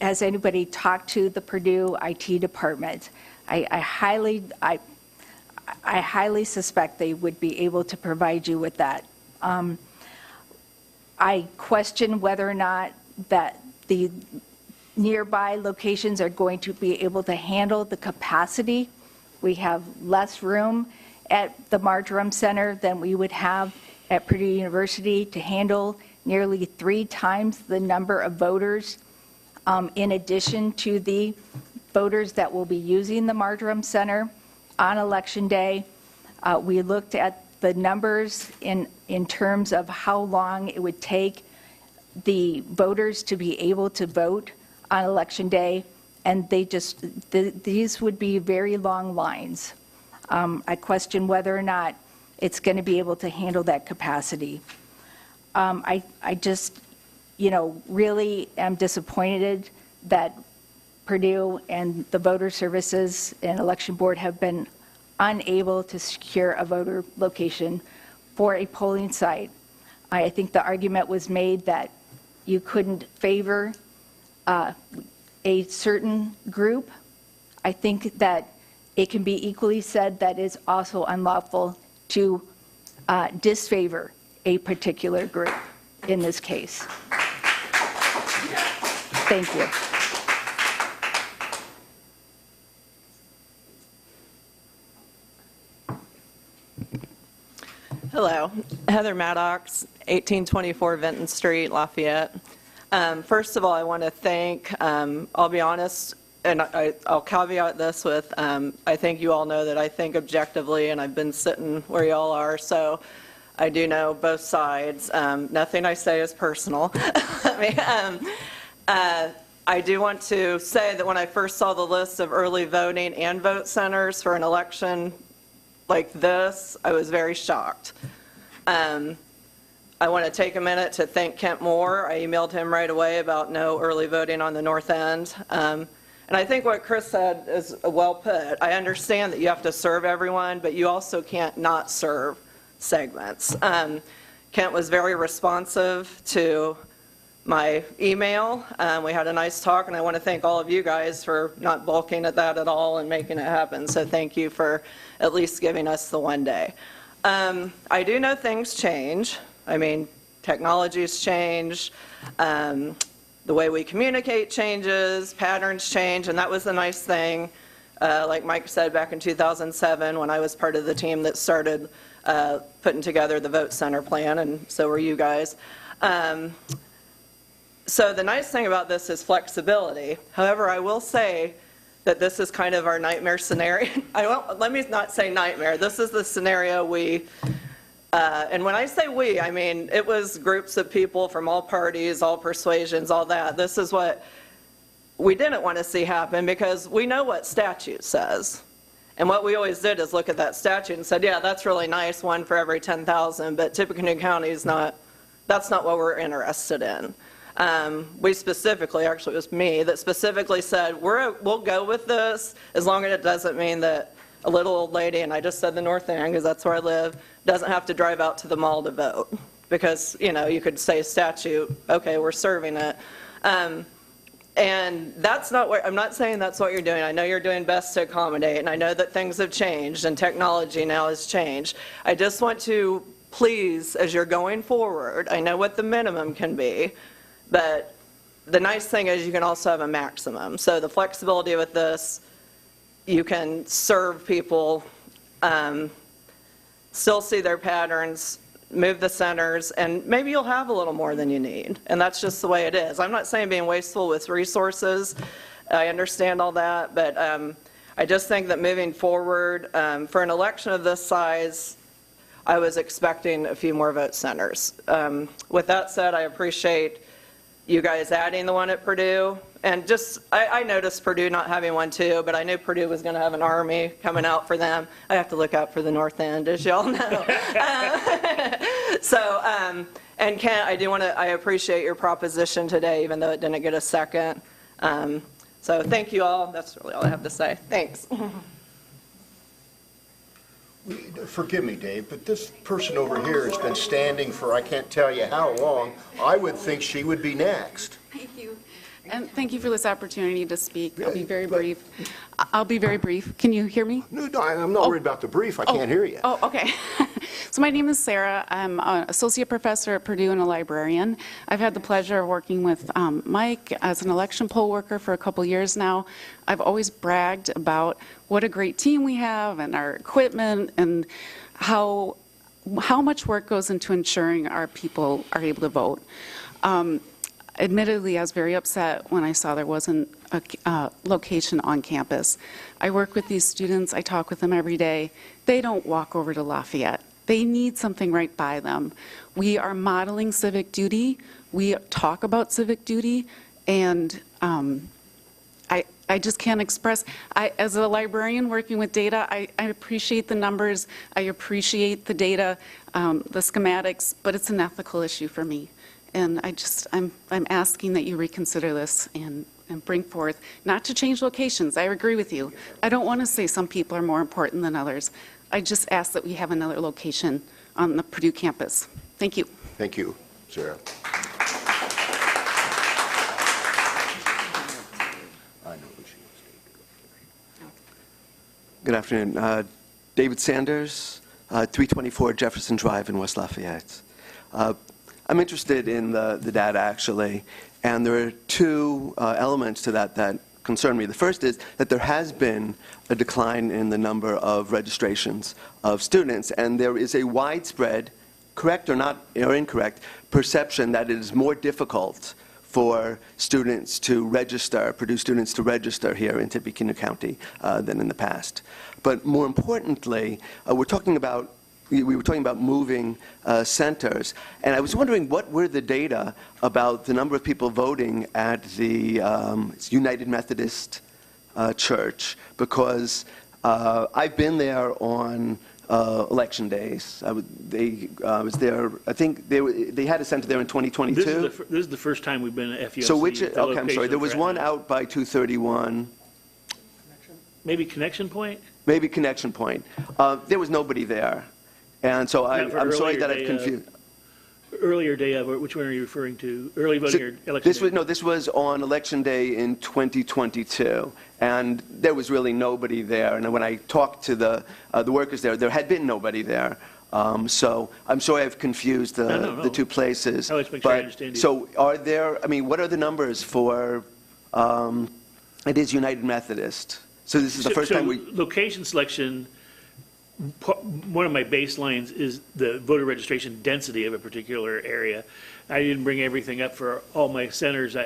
Has anybody talked to the Purdue IT department? I highly suspect they would be able to provide you with that. I question whether or not that the nearby locations are going to be able to handle the capacity. We have less room at the Marjoram Center than we would have at Purdue University to handle nearly 3 times the number of voters, in addition to the voters that will be using the Marjoram Center on Election Day. We looked at the numbers in terms of how long it would take the voters to be able to vote on Election Day, and these would be very long lines. I question whether or not it's going to be able to handle that capacity. I just, really am disappointed that Purdue and the voter services and election board have been unable to secure a voter location for a polling site. I think the argument was made that you couldn't favor a certain group. I think that it can be equally said that it's also unlawful to disfavor a particular group in this case. Thank you. Hello, Heather Maddox, 1824 Vinton Street, Lafayette. First of all, I want to thank, I'll be honest, and I'll caveat this with, I think you all know that I think objectively, and I've been sitting where you all are, so I do know both sides. Nothing I say is personal. I do want to say that when I first saw the list of early voting and vote centers for an election like this, I was very shocked. I want to take a minute to thank Kent Moore. I emailed him right away about no early voting on the north end. And I think what Chris said is well put. I understand that you have to serve everyone, but you also can't not serve segments. Kent was very responsive to my email. We had a nice talk, and I want to thank all of you guys for not balking at that at all and making it happen. So thank you for at least giving us the one day. I do know things change. I mean, technology's changed. The way we communicate changes, patterns change, and that was the nice thing. Like Mike said back in 2007 when I was part of the team that started putting together the Vote Center plan, and so were you guys. So the nice thing about this is flexibility. However, I will say that this is kind of our nightmare scenario. Let me not say nightmare. This is the scenario and when I say we, I mean it was groups of people from all parties, all persuasions, all that. This is what we didn't want to see happen because we know what statute says. And what we always did is look at that statute and said, yeah, that's really nice, one for every 10,000, but Tippecanoe County is not, that's not what we're interested in. We specifically, actually it was me, that specifically said, we'll go with this as long as it doesn't mean that a little old lady, and I just said the North End because that's where I live, doesn't have to drive out to the mall to vote. Because, you know, you could say statute, okay, we're serving it. And that's not what, I'm not saying that's what you're doing. I know you're doing best to accommodate, and I know that things have changed and technology now has changed. I just want to please, as you're going forward, I know what the minimum can be, but the nice thing is you can also have a maximum. So the flexibility with this, you can serve people, still see their patterns, move the centers, and maybe you'll have a little more than you need. And that's just the way it is. I'm not saying being wasteful with resources. I understand all that, but I just think that moving forward, for an election of this size, I was expecting a few more vote centers. With that said, I appreciate you guys adding the one at Purdue. And just, I noticed Purdue not having one too, but I knew Purdue was going to have an army coming out for them. I have to look out for the North End, as y'all know. So, and Kent, I appreciate your proposition today, even though it didn't get a second. So thank you all. That's really all I have to say. Thanks. Forgive me, Dave, but this person over here has been standing for I can't tell you how long. I would think she would be next. Thank you. And thank you for this opportunity to speak. I'll be very brief. I'll be very brief. Can you hear me? No, I'm not worried about the brief. I can't hear you. Oh, okay. So my name is Sarah. I'm an associate professor at Purdue and a librarian. I've had the pleasure of working with Mike as an election poll worker for a couple years now. I've always bragged about what a great team we have and our equipment and how much work goes into ensuring our people are able to vote. Admittedly, I was very upset when I saw there wasn't a location on campus. I work with these students. I talk with them every day. They don't walk over to Lafayette. They need something right by them. We are modeling civic duty. We talk about civic duty, and I just can't express. As a librarian working with data, I appreciate the numbers. I appreciate the data, the schematics, but it's an ethical issue for me. And I'm asking that you reconsider this and bring forth, not to change locations. I agree with you. I don't want to say some people are more important than others. I just ask that we have another location on the Purdue campus. Thank you. Thank you, Sarah. I know who she is. Good afternoon. David Sanders, 324 Jefferson Drive in West Lafayette. I'm interested in the data, actually, and there are two elements to that concern me. The first is that there has been a decline in the number of registrations of students, and there is a widespread, correct or not or incorrect, perception that it is more difficult for students to register, Purdue students to register here in Tippecanoe County than in the past. But more importantly, we were talking about moving centers, and I was wondering what were the data about the number of people voting at the United Methodist Church, because I've been there on election days. I was there. I think they had a center there in 2022. This is the first time we've been at FULC. So which? Okay, I'm sorry. There was one out by 231. Maybe Connection Point? Maybe Connection Point. There was nobody there. And so Not for I'm sorry earlier that I've day confused. Earlier day of, which one are you referring to? Early voting or election This was, day? no, this was on Election Day in 2022, and there was really nobody there. And when I talked to the workers there had been nobody there. So I'm sorry I've confused the two places. I always make sure I understand you. So are there, I mean, what are the numbers for, it is United Methodist? So this is the first time we... Location selection, one of my baselines is the voter registration density of a particular area. I didn't bring everything up for all my centers.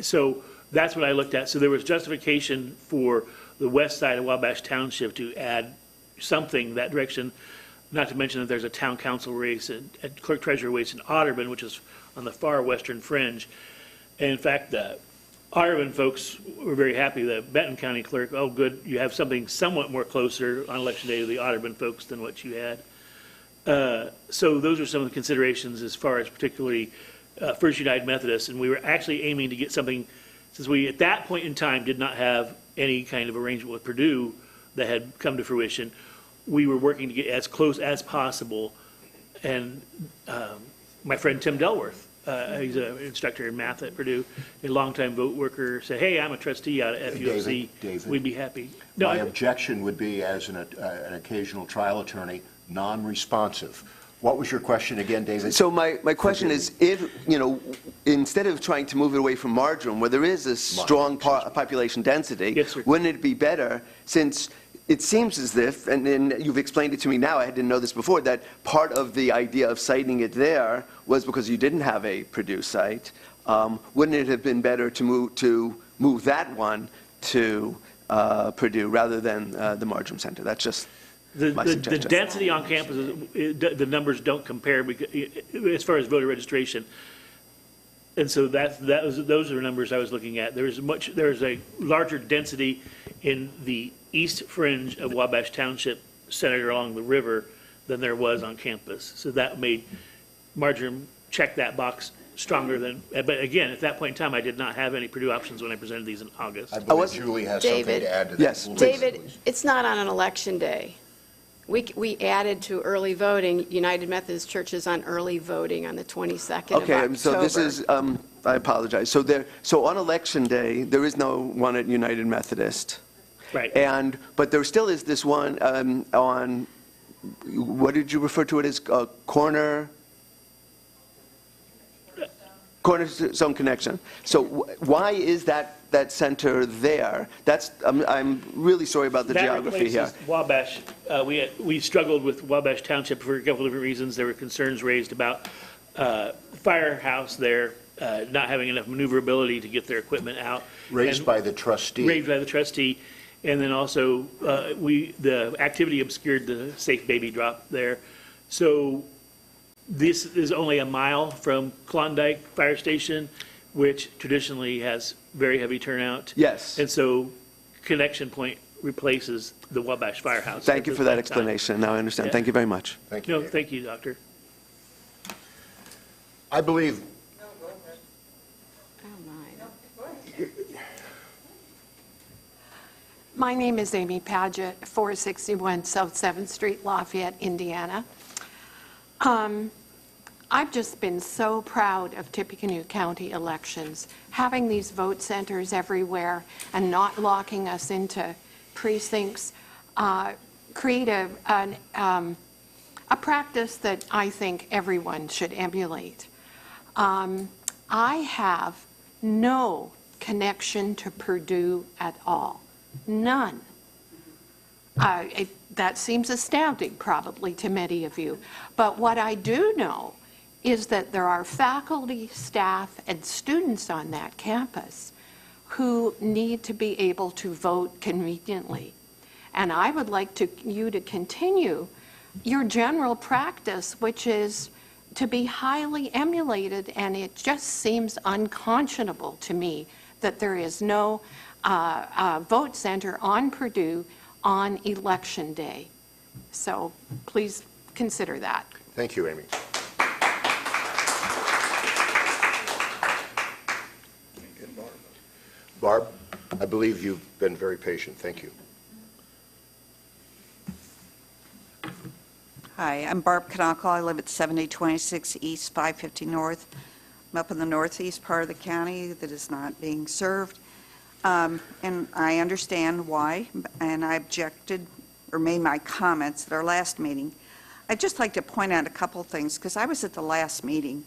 So that's what I looked at. So there was justification for the west side of Wabash Township to add something that direction, not to mention that there's a town council race and a clerk treasurer race in Otterburn, which is on the far western fringe. And in fact, the Otterburn folks were very happy. The Benton County clerk, oh, good, you have something somewhat more closer on election day to the Otterburn folks than what you had. So those are some of the considerations as far as particularly First United Methodist. And we were actually aiming to get something, since we at that point in time did not have any kind of arrangement with Purdue that had come to fruition, we were working to get as close as possible. And my friend Tim Delworth, he's an instructor in math at Purdue, a longtime vote worker, said, hey, I'm a trustee out at FUFC. David, we'd be happy. My objection would be, as an occasional trial attorney, non-responsive. What was your question again, David? So my question is, if, you know, instead of trying to move it away from Marjoram, where there is a strong population density, Yes, sir. wouldn't it be better, since it seems as if, and you've explained it to me now, I didn't know this before, that part of the idea of citing it there was because you didn't have a Purdue site. Wouldn't it have been better to move that one to Purdue rather than the Marjoram Center? That's just my suggestion. The density on campus, the numbers don't compare as far as voter registration. And so those are numbers I was looking at. There's a larger density in the east fringe of Wabash Township centered along the river than there was on campus. So that made Marjoram check that box stronger than, but again, at that point in time, I did not have any Purdue options when I presented these in August. I believe Julie has something David. to add to that. Yes. Please, David, please. it's not on an election day. We added to early voting, United Methodist Churches on early voting on the 22nd of October. Okay, so this is, I apologize. So on Election Day, there is no one at United Methodist. Right. But there still is this one on, what did you refer to it as, Cornerstone Connection. So why is that center there? I'm really sorry about the geography here. That replaces Wabash. We struggled with Wabash Township for a couple of different reasons. There were concerns raised about firehouse there not having enough maneuverability to get their equipment out. Raised by the trustee. Raised by the trustee. And then also, the activity obscured the safe baby drop there. So this is only a mile from Klondike Fire Station, which traditionally has very heavy turnout. Yes. And so Connection Point replaces the Wabash Firehouse. Thank you for that explanation. Now I understand. Yeah. Thank you very much. Thank you, No, David. thank you, Doctor. I believe My name is Amy Paget, 461 South 7th Street, Lafayette, Indiana. I've just been so proud of Tippecanoe County elections, having these vote centers everywhere and not locking us into precincts, create a practice that I think everyone should emulate. I have no connection to Purdue at all. None. That seems astounding probably to many of you. But what I do know is that there are faculty, staff, and students on that campus who need to be able to vote conveniently. And I would like you to continue your general practice, which is to be highly emulated, and it just seems unconscionable to me that there is no vote center on Purdue on Election Day. So please consider that. Thank you, Amy. Barb, I believe you've been very patient. Thank you. Hi, I'm Barb Knockel. I live at 7026 East, 550 North. I'm up in the northeast part of the county that is not being served. And I understand why, and I objected or made my comments at our last meeting. I'd just like to point out a couple things, because I was at the last meeting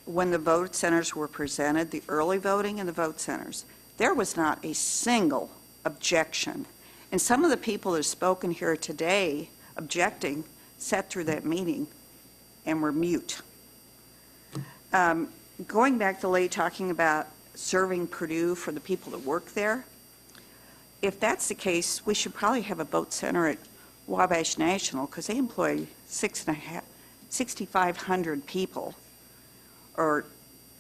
when the vote centers were presented, the early voting and the vote centers. There was not a single objection. And some of the people that have spoken here today objecting sat through that meeting and were mute. Going back to Lay talking about serving Purdue for the people that work there, if that's the case, we should probably have a vote center at Wabash National, because they employ 6,500 people. Or,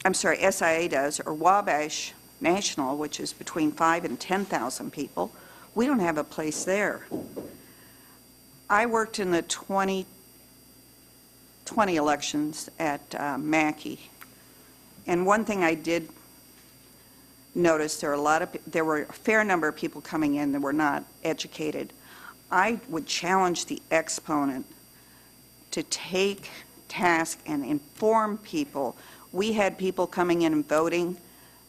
I'm sorry, SIA does, or Wabash National, which is between 5,000 and 10,000 people. We don't have a place there. I worked in the 2020 elections at Mackey, and one thing I did notice, there were a fair number of people coming in that were not educated. I would challenge the exponent to take task and inform people. We had people coming in and voting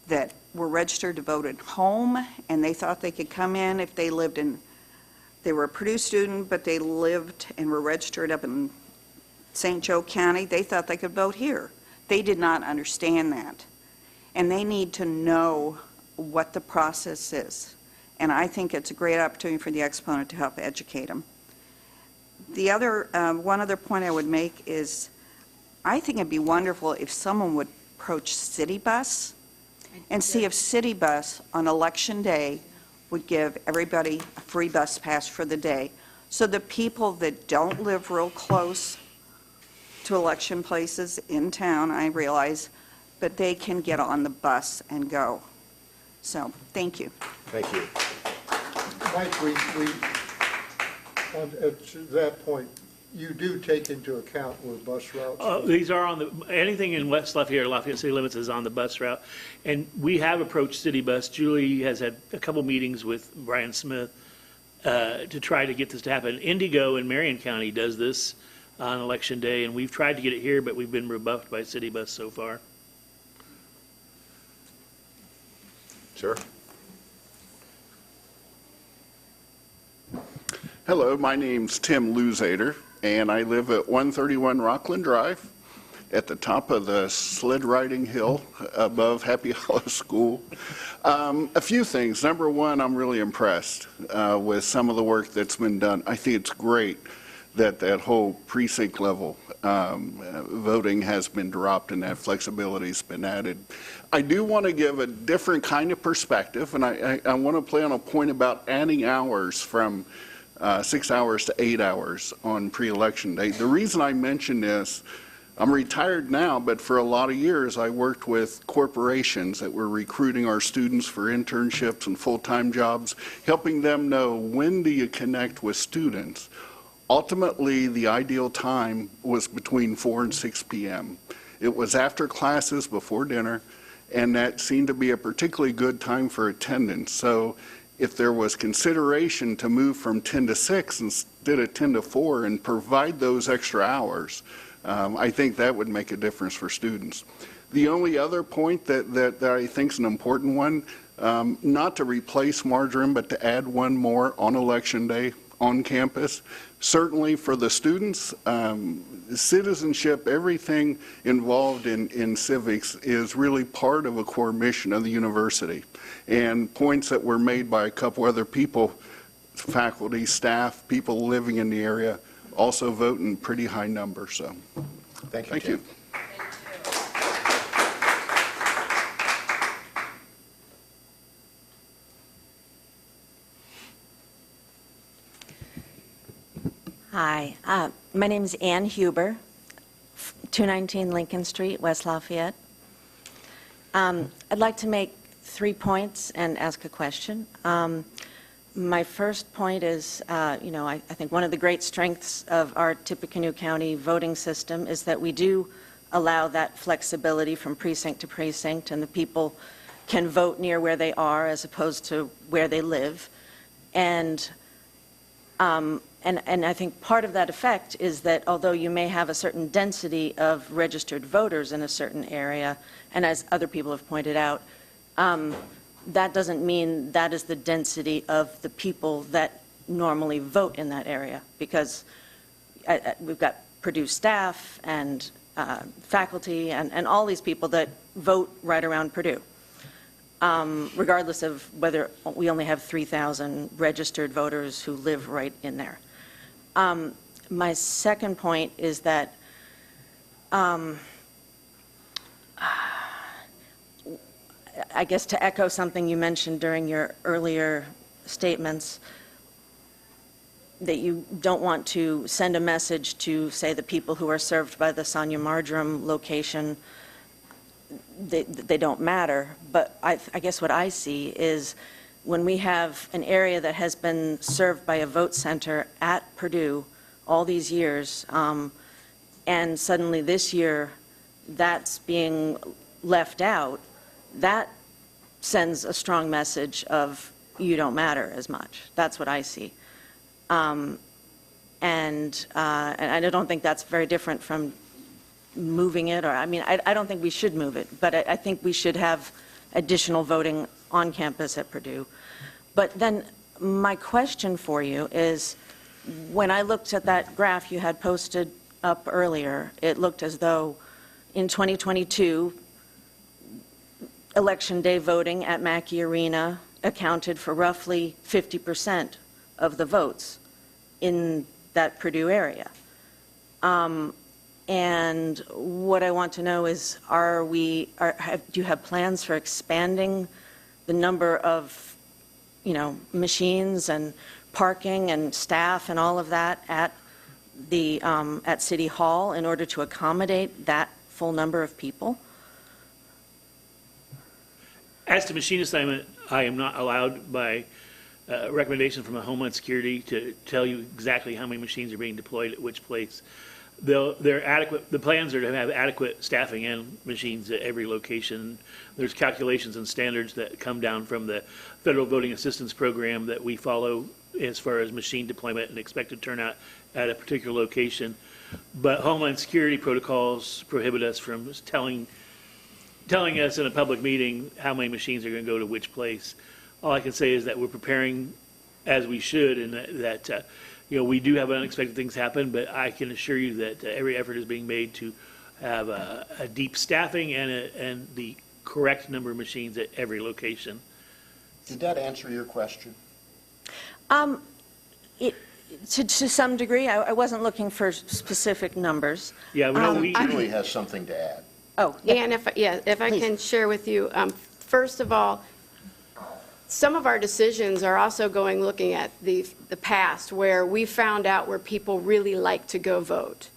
that were registered to vote at home, and they thought they could come in if they lived in, they were a Purdue student, but they lived and were registered up in St. Joe County. They thought they could vote here. They did not understand that. And they need to know what the process is. And I think it's a great opportunity for the exponent to help educate them. The other, one other point I would make is, I think it'd be wonderful if someone would approach City Bus and see if City Bus on election day would give everybody a free bus pass for the day. So the people that don't live real close to election places in town, I realize, but they can get on the bus and go. So, thank you. Thank you. Mike, at that point, you do take into account where bus routes? These are on the, anything in West Lafayette or Lafayette city limits is on the bus route. And we have approached City Bus. Julie has had a couple meetings with Brian Smith to try to get this to happen. Indigo in Marion County does this on election day, and we've tried to get it here, but we've been rebuffed by City Bus so far. Sir? Hello, my name's Tim Luzader, and I live at 131 Rockland Drive at the top of the sled riding hill above Happy Hollow School. A few things. Number one, I'm really impressed with some of the work that's been done. I think it's great that that whole precinct level voting has been dropped and that flexibility has been added. I do want to give a different kind of perspective, and I want to play on a point about adding hours from 6 hours to 8 hours on pre-election day. The reason I mention this, I'm retired now, but for a lot of years I worked with corporations that were recruiting our students for internships and full-time jobs, helping them know when do you connect with students. Ultimately, the ideal time was between 4 and 6 p.m. It was after classes, before dinner, and that seemed to be a particularly good time for attendance. So if there was consideration to move from 10 to 6 instead of 10 to 4 and provide those extra hours, I think that would make a difference for students. The only other point that I think is an important one, not to replace margarine, but to add one more on election day on campus. Certainly for the students, citizenship, everything involved in civics is really part of a core mission of the university. And points that were made by a couple other people, faculty, staff, people living in the area, also vote in pretty high numbers. So, Thank you. Hi, my name is Ann Huber, 219 Lincoln Street, West Lafayette. I'd like to make 3 points and ask a question. My first point is, I think one of the great strengths of our Tippecanoe County voting system is that we do allow that flexibility from precinct to precinct, and the people can vote near where they are as opposed to where they live. And And I think part of that effect is that although you may have a certain density of registered voters in a certain area, and as other people have pointed out, that doesn't mean that is the density of the people that normally vote in that area, because we've got Purdue staff and faculty and all these people that vote right around Purdue, regardless of whether we only have 3,000 registered voters who live right in there. My second point is that I guess to echo something you mentioned during your earlier statements, that you don't want to send a message to, say, the people who are served by the Sonia Marjoram location, they don't matter. But I guess what I see is when we have an area that has been served by a vote center at Purdue all these years, and suddenly this year that's being left out, that sends a strong message of you don't matter as much. That's what I see. And I don't think that's very different from moving it, or I mean, I don't think we should move it, but I think we should have additional voting on campus at Purdue. But then my question for you is, when I looked at that graph you had posted up earlier, it looked as though in 2022, Election Day voting at Mackey Arena accounted for roughly 50% of the votes in that Purdue area. And what I want to know is, do you have plans for expanding the number of, machines and parking and staff and all of that at the at City Hall in order to accommodate that full number of people? As to machine assignment, I am not allowed by recommendation from the Homeland Security to tell you exactly how many machines are being deployed at which place. They're adequate. The plans are to have adequate staffing and machines at every location. There's calculations and standards that come down from the Federal Voting Assistance Program that we follow as far as machine deployment and expected turnout at a particular location. But Homeland Security protocols prohibit us from telling us in a public meeting how many machines are going to go to which place. All I can say is that we're preparing as we should, and that we do have unexpected things happen, but I can assure you that every effort is being made to have a deep staffing and the correct number of machines at every location. Did that answer your question? To some degree, I wasn't looking for specific numbers. Yeah, we Julie has something to add. Oh, And if I can share with you, first of all, some of our decisions are also looking at the past, where we found out where people really like to go vote.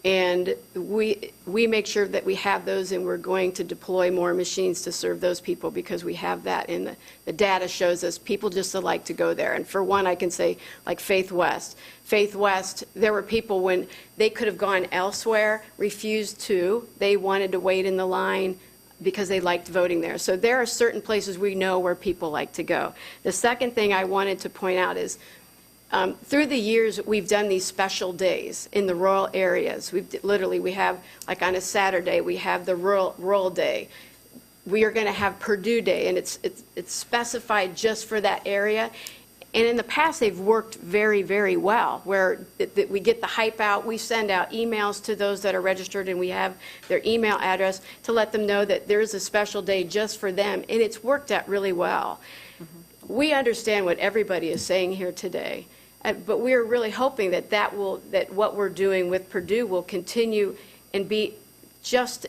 And we make sure that we have those, and we're going to deploy more machines to serve those people because we have that. And the data shows us people just like to go there. And for one, I can say, like Faith West. Faith West, there were people when they could have gone elsewhere, refused to. They wanted to wait in the line because they liked voting there. So there are certain places we know where people like to go. The second thing I wanted to point out is, through the years, we've done these special days in the rural areas. We have, like on a Saturday, we have the rural day. We are going to have Purdue Day, and it's specified just for that area. And in the past, they've worked very, very well, where we get the hype out. We send out emails to those that are registered, and we have their email address to let them know that there's a special day just for them, and it's worked out really well. Mm-hmm. We understand what everybody is saying here today, but we're really hoping that what we're doing with Purdue will continue and be just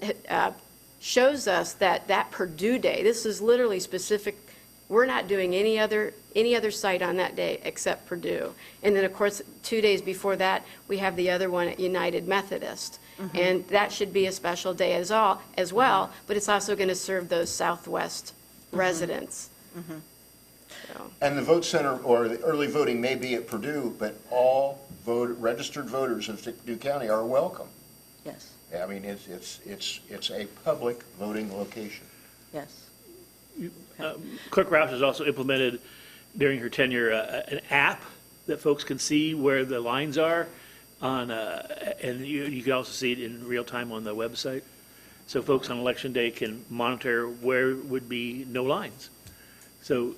shows us that Purdue Day, this is literally specific. We're not doing any other site on that day except Purdue. And then, of course, 2 days before that, we have the other one at United Methodist. Mm-hmm. And that should be a special day as well, mm-hmm. But it's also going to serve those Southwest mm-hmm. residents. Mm-hmm. So. And the vote center or the early voting may be at Purdue, but all registered voters of Tippecanoe County are welcome. Yes. I mean, it's a public voting location. Yes. Clerk Roush has also implemented during her tenure an app that folks can see where the lines are on, and you can also see it in real time on the website. So folks on election day can monitor where would be no lines. So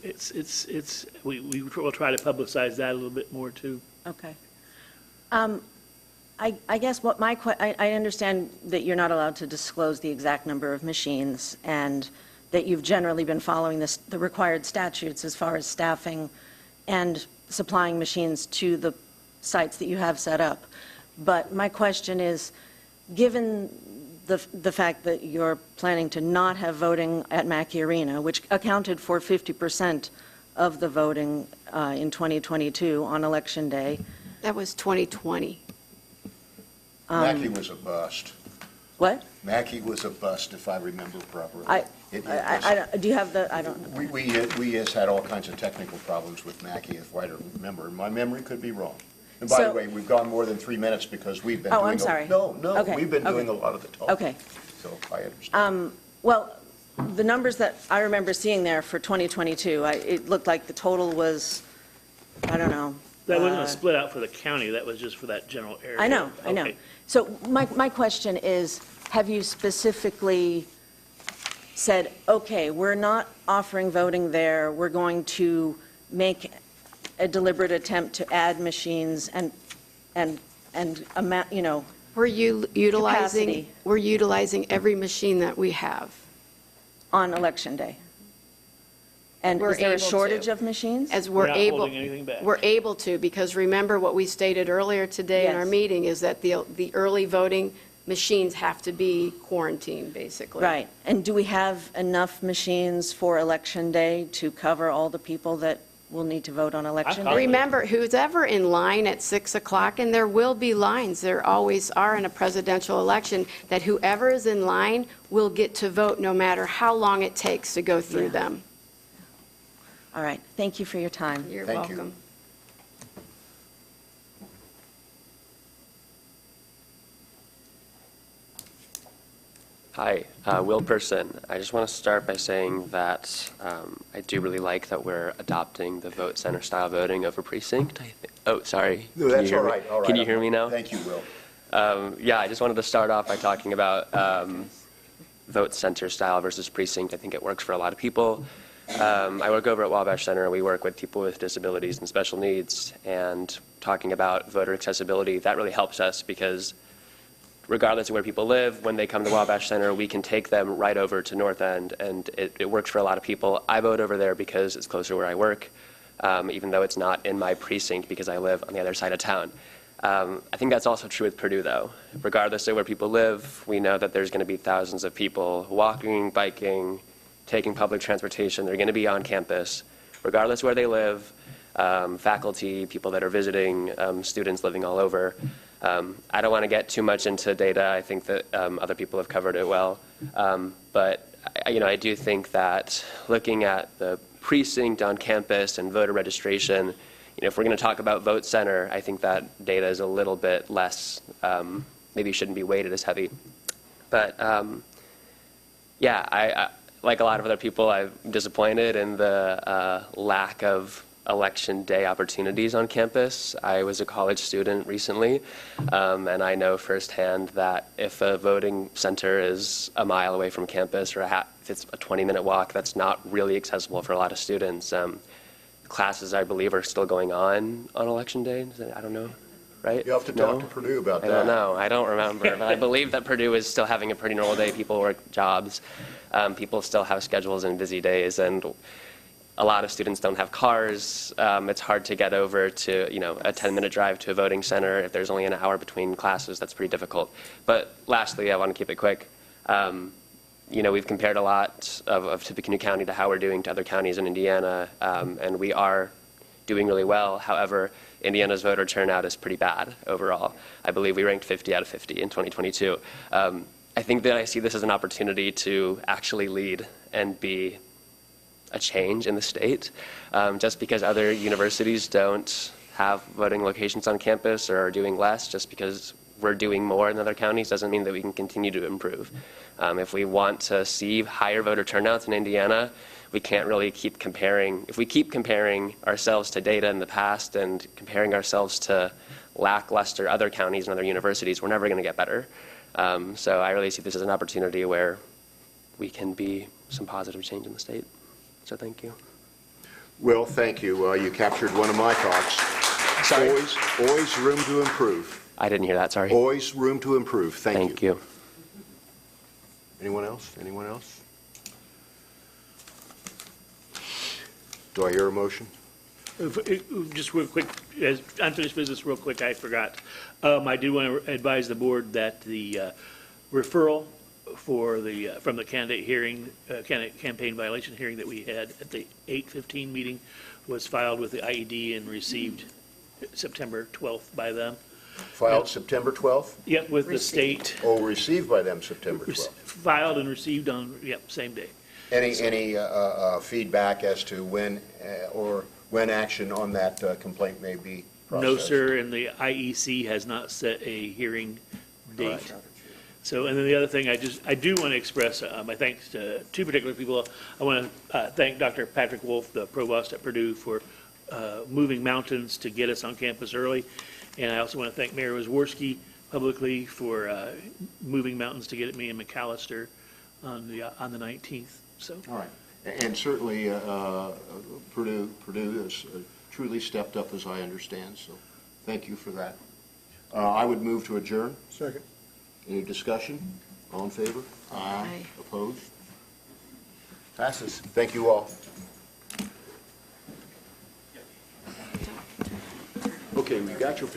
we will try to publicize that a little bit more too. Okay. I guess what I understand that you're not allowed to disclose the exact number of machines, and that you've generally been following the required statutes as far as staffing and supplying machines to the sites that you have set up. But my question is, given the fact that you're planning to not have voting at Mackey Arena, which accounted for 50% of the voting in 2022 on Election Day. That was 2020. Mackey was a bust. What? Mackey was a bust, if I remember properly. Do you have the, I don't know. We has had all kinds of technical problems with Mackey, if I remember. My memory could be wrong. And by the way, we've gone more than 3 minutes because we've been doing... Oh, I'm sorry. No, Okay, we've been doing a lot of the talking. Okay. So I understand. Well, the numbers that I remember seeing there for 2022, it looked like the total was, I don't know. That wasn't a split out for the county, that was just for that general area. I know. Okay. So my question is, have you specifically said, okay, we're not offering voting there, we're going to make a deliberate attempt to add machines and amount, you know, We're utilizing, capacity we're utilizing every machine that we have. on Election Day? And We're is there a able shortage to. of machines? As We're we're not able, holding anything back. we're able to, because remember what we stated earlier today in our Yes. meeting is that the early voting machines have to be quarantined, basically. Right. And do we have enough machines for Election Day to cover all the people that will need to vote on Election Day? Remember, who's ever in line at 6 o'clock, and there will be lines, there always are in a presidential election, that whoever is in line will get to vote no matter how long it takes to go through Yeah. them. All right. Thank you for your time. You're Thank you. welcome. Hi, Will Person. I just want to start by saying that I do really like that we're adopting the vote center style voting over precinct. Oh, sorry. No, Can you that's hear all me? right. All right. Can you hear me now? Thank you, Will. Yeah, I just wanted to start off by talking about vote center style versus precinct. I think it works for a lot of people. I work over at Wabash Center, and we work with people with disabilities and special needs. And talking about voter accessibility, that really helps us because regardless of where people live, when they come to Wabash Center, we can take them right over to North End, and it works for a lot of people. I vote over there because it's closer where I work, even though it's not in my precinct because I live on the other side of town. I think that's also true with Purdue, though. Regardless of where people live, we know that there's going to be thousands of people walking, biking, taking public transportation. They're going to be on campus, regardless of where they live, faculty, people that are visiting, students living all over. I don't want to get too much into data. I think that other people have covered it well. But I do think that looking at the precinct on campus and voter registration, if we're going to talk about vote center, I think that data is a little bit less, maybe shouldn't be weighted as heavy. But yeah, I like a lot of other people, I'm disappointed in the lack of election day opportunities on campus. I was a college student recently, and I know firsthand that if a voting center is a mile away from campus or if it's a 20-minute walk, that's not really accessible for a lot of students. Classes, I believe, are still going on election day. I don't know, right? You have to talk to Purdue about that. I don't know. I don't remember. But I believe that Purdue is still having a pretty normal day. People work jobs. People still have schedules and busy days, and a lot of students don't have cars. It's hard to get over to, a 10-minute drive to a voting center. If there's only an hour between classes, that's pretty difficult. But lastly, I want to keep it quick. We've compared a lot of Tippecanoe County to how we're doing to other counties in Indiana, and we are doing really well. However, Indiana's voter turnout is pretty bad overall. I believe we ranked 50 out of 50 in 2022. I think that I see this as an opportunity to actually lead and be a change in the state. Just because other universities don't have voting locations on campus or are doing less, just because we're doing more in other counties doesn't mean that we can continue to improve. If we want to see higher voter turnouts in Indiana, we can't really keep comparing. If we keep comparing ourselves to data in the past and comparing ourselves to lackluster other counties and other universities, we're never going to get better. So I really see this as an opportunity where we can be some positive change in the state. So thank you. Will, thank you. You captured one of my thoughts. Sorry. Always room to improve. I didn't hear that, sorry. Always room to improve. Thank you. Thank you. Anyone else? Anyone else? Do I hear a motion? Just real quick, as unfinished business, real quick, I forgot. I do want to advise the board that the referral for from the candidate hearing, candidate campaign violation hearing that we had at the 8:15 meeting was filed with the IED and received September 12th by them. Filed September 12th? Yep, with the state. Oh, received by them September 12th. Filed and received on, same day. Any feedback as to when or when action on that complaint may be processed? No, sir, and the IEC has not set a hearing date. Right. So, and then the other thing, I do want to express my thanks to two particular people. I want to thank Dr. Patrick Wolf, the provost at Purdue, for moving mountains to get us on campus early. And I also want to thank Mayor Wazworski publicly for moving mountains to get me in McAllister on the 19th. So. All right. And certainly Purdue has truly stepped up, as I understand. So thank you for that. I would move to adjourn. Second. Any discussion? All in favor? Aye. Opposed? Passes. Thank you all. Okay, we got your.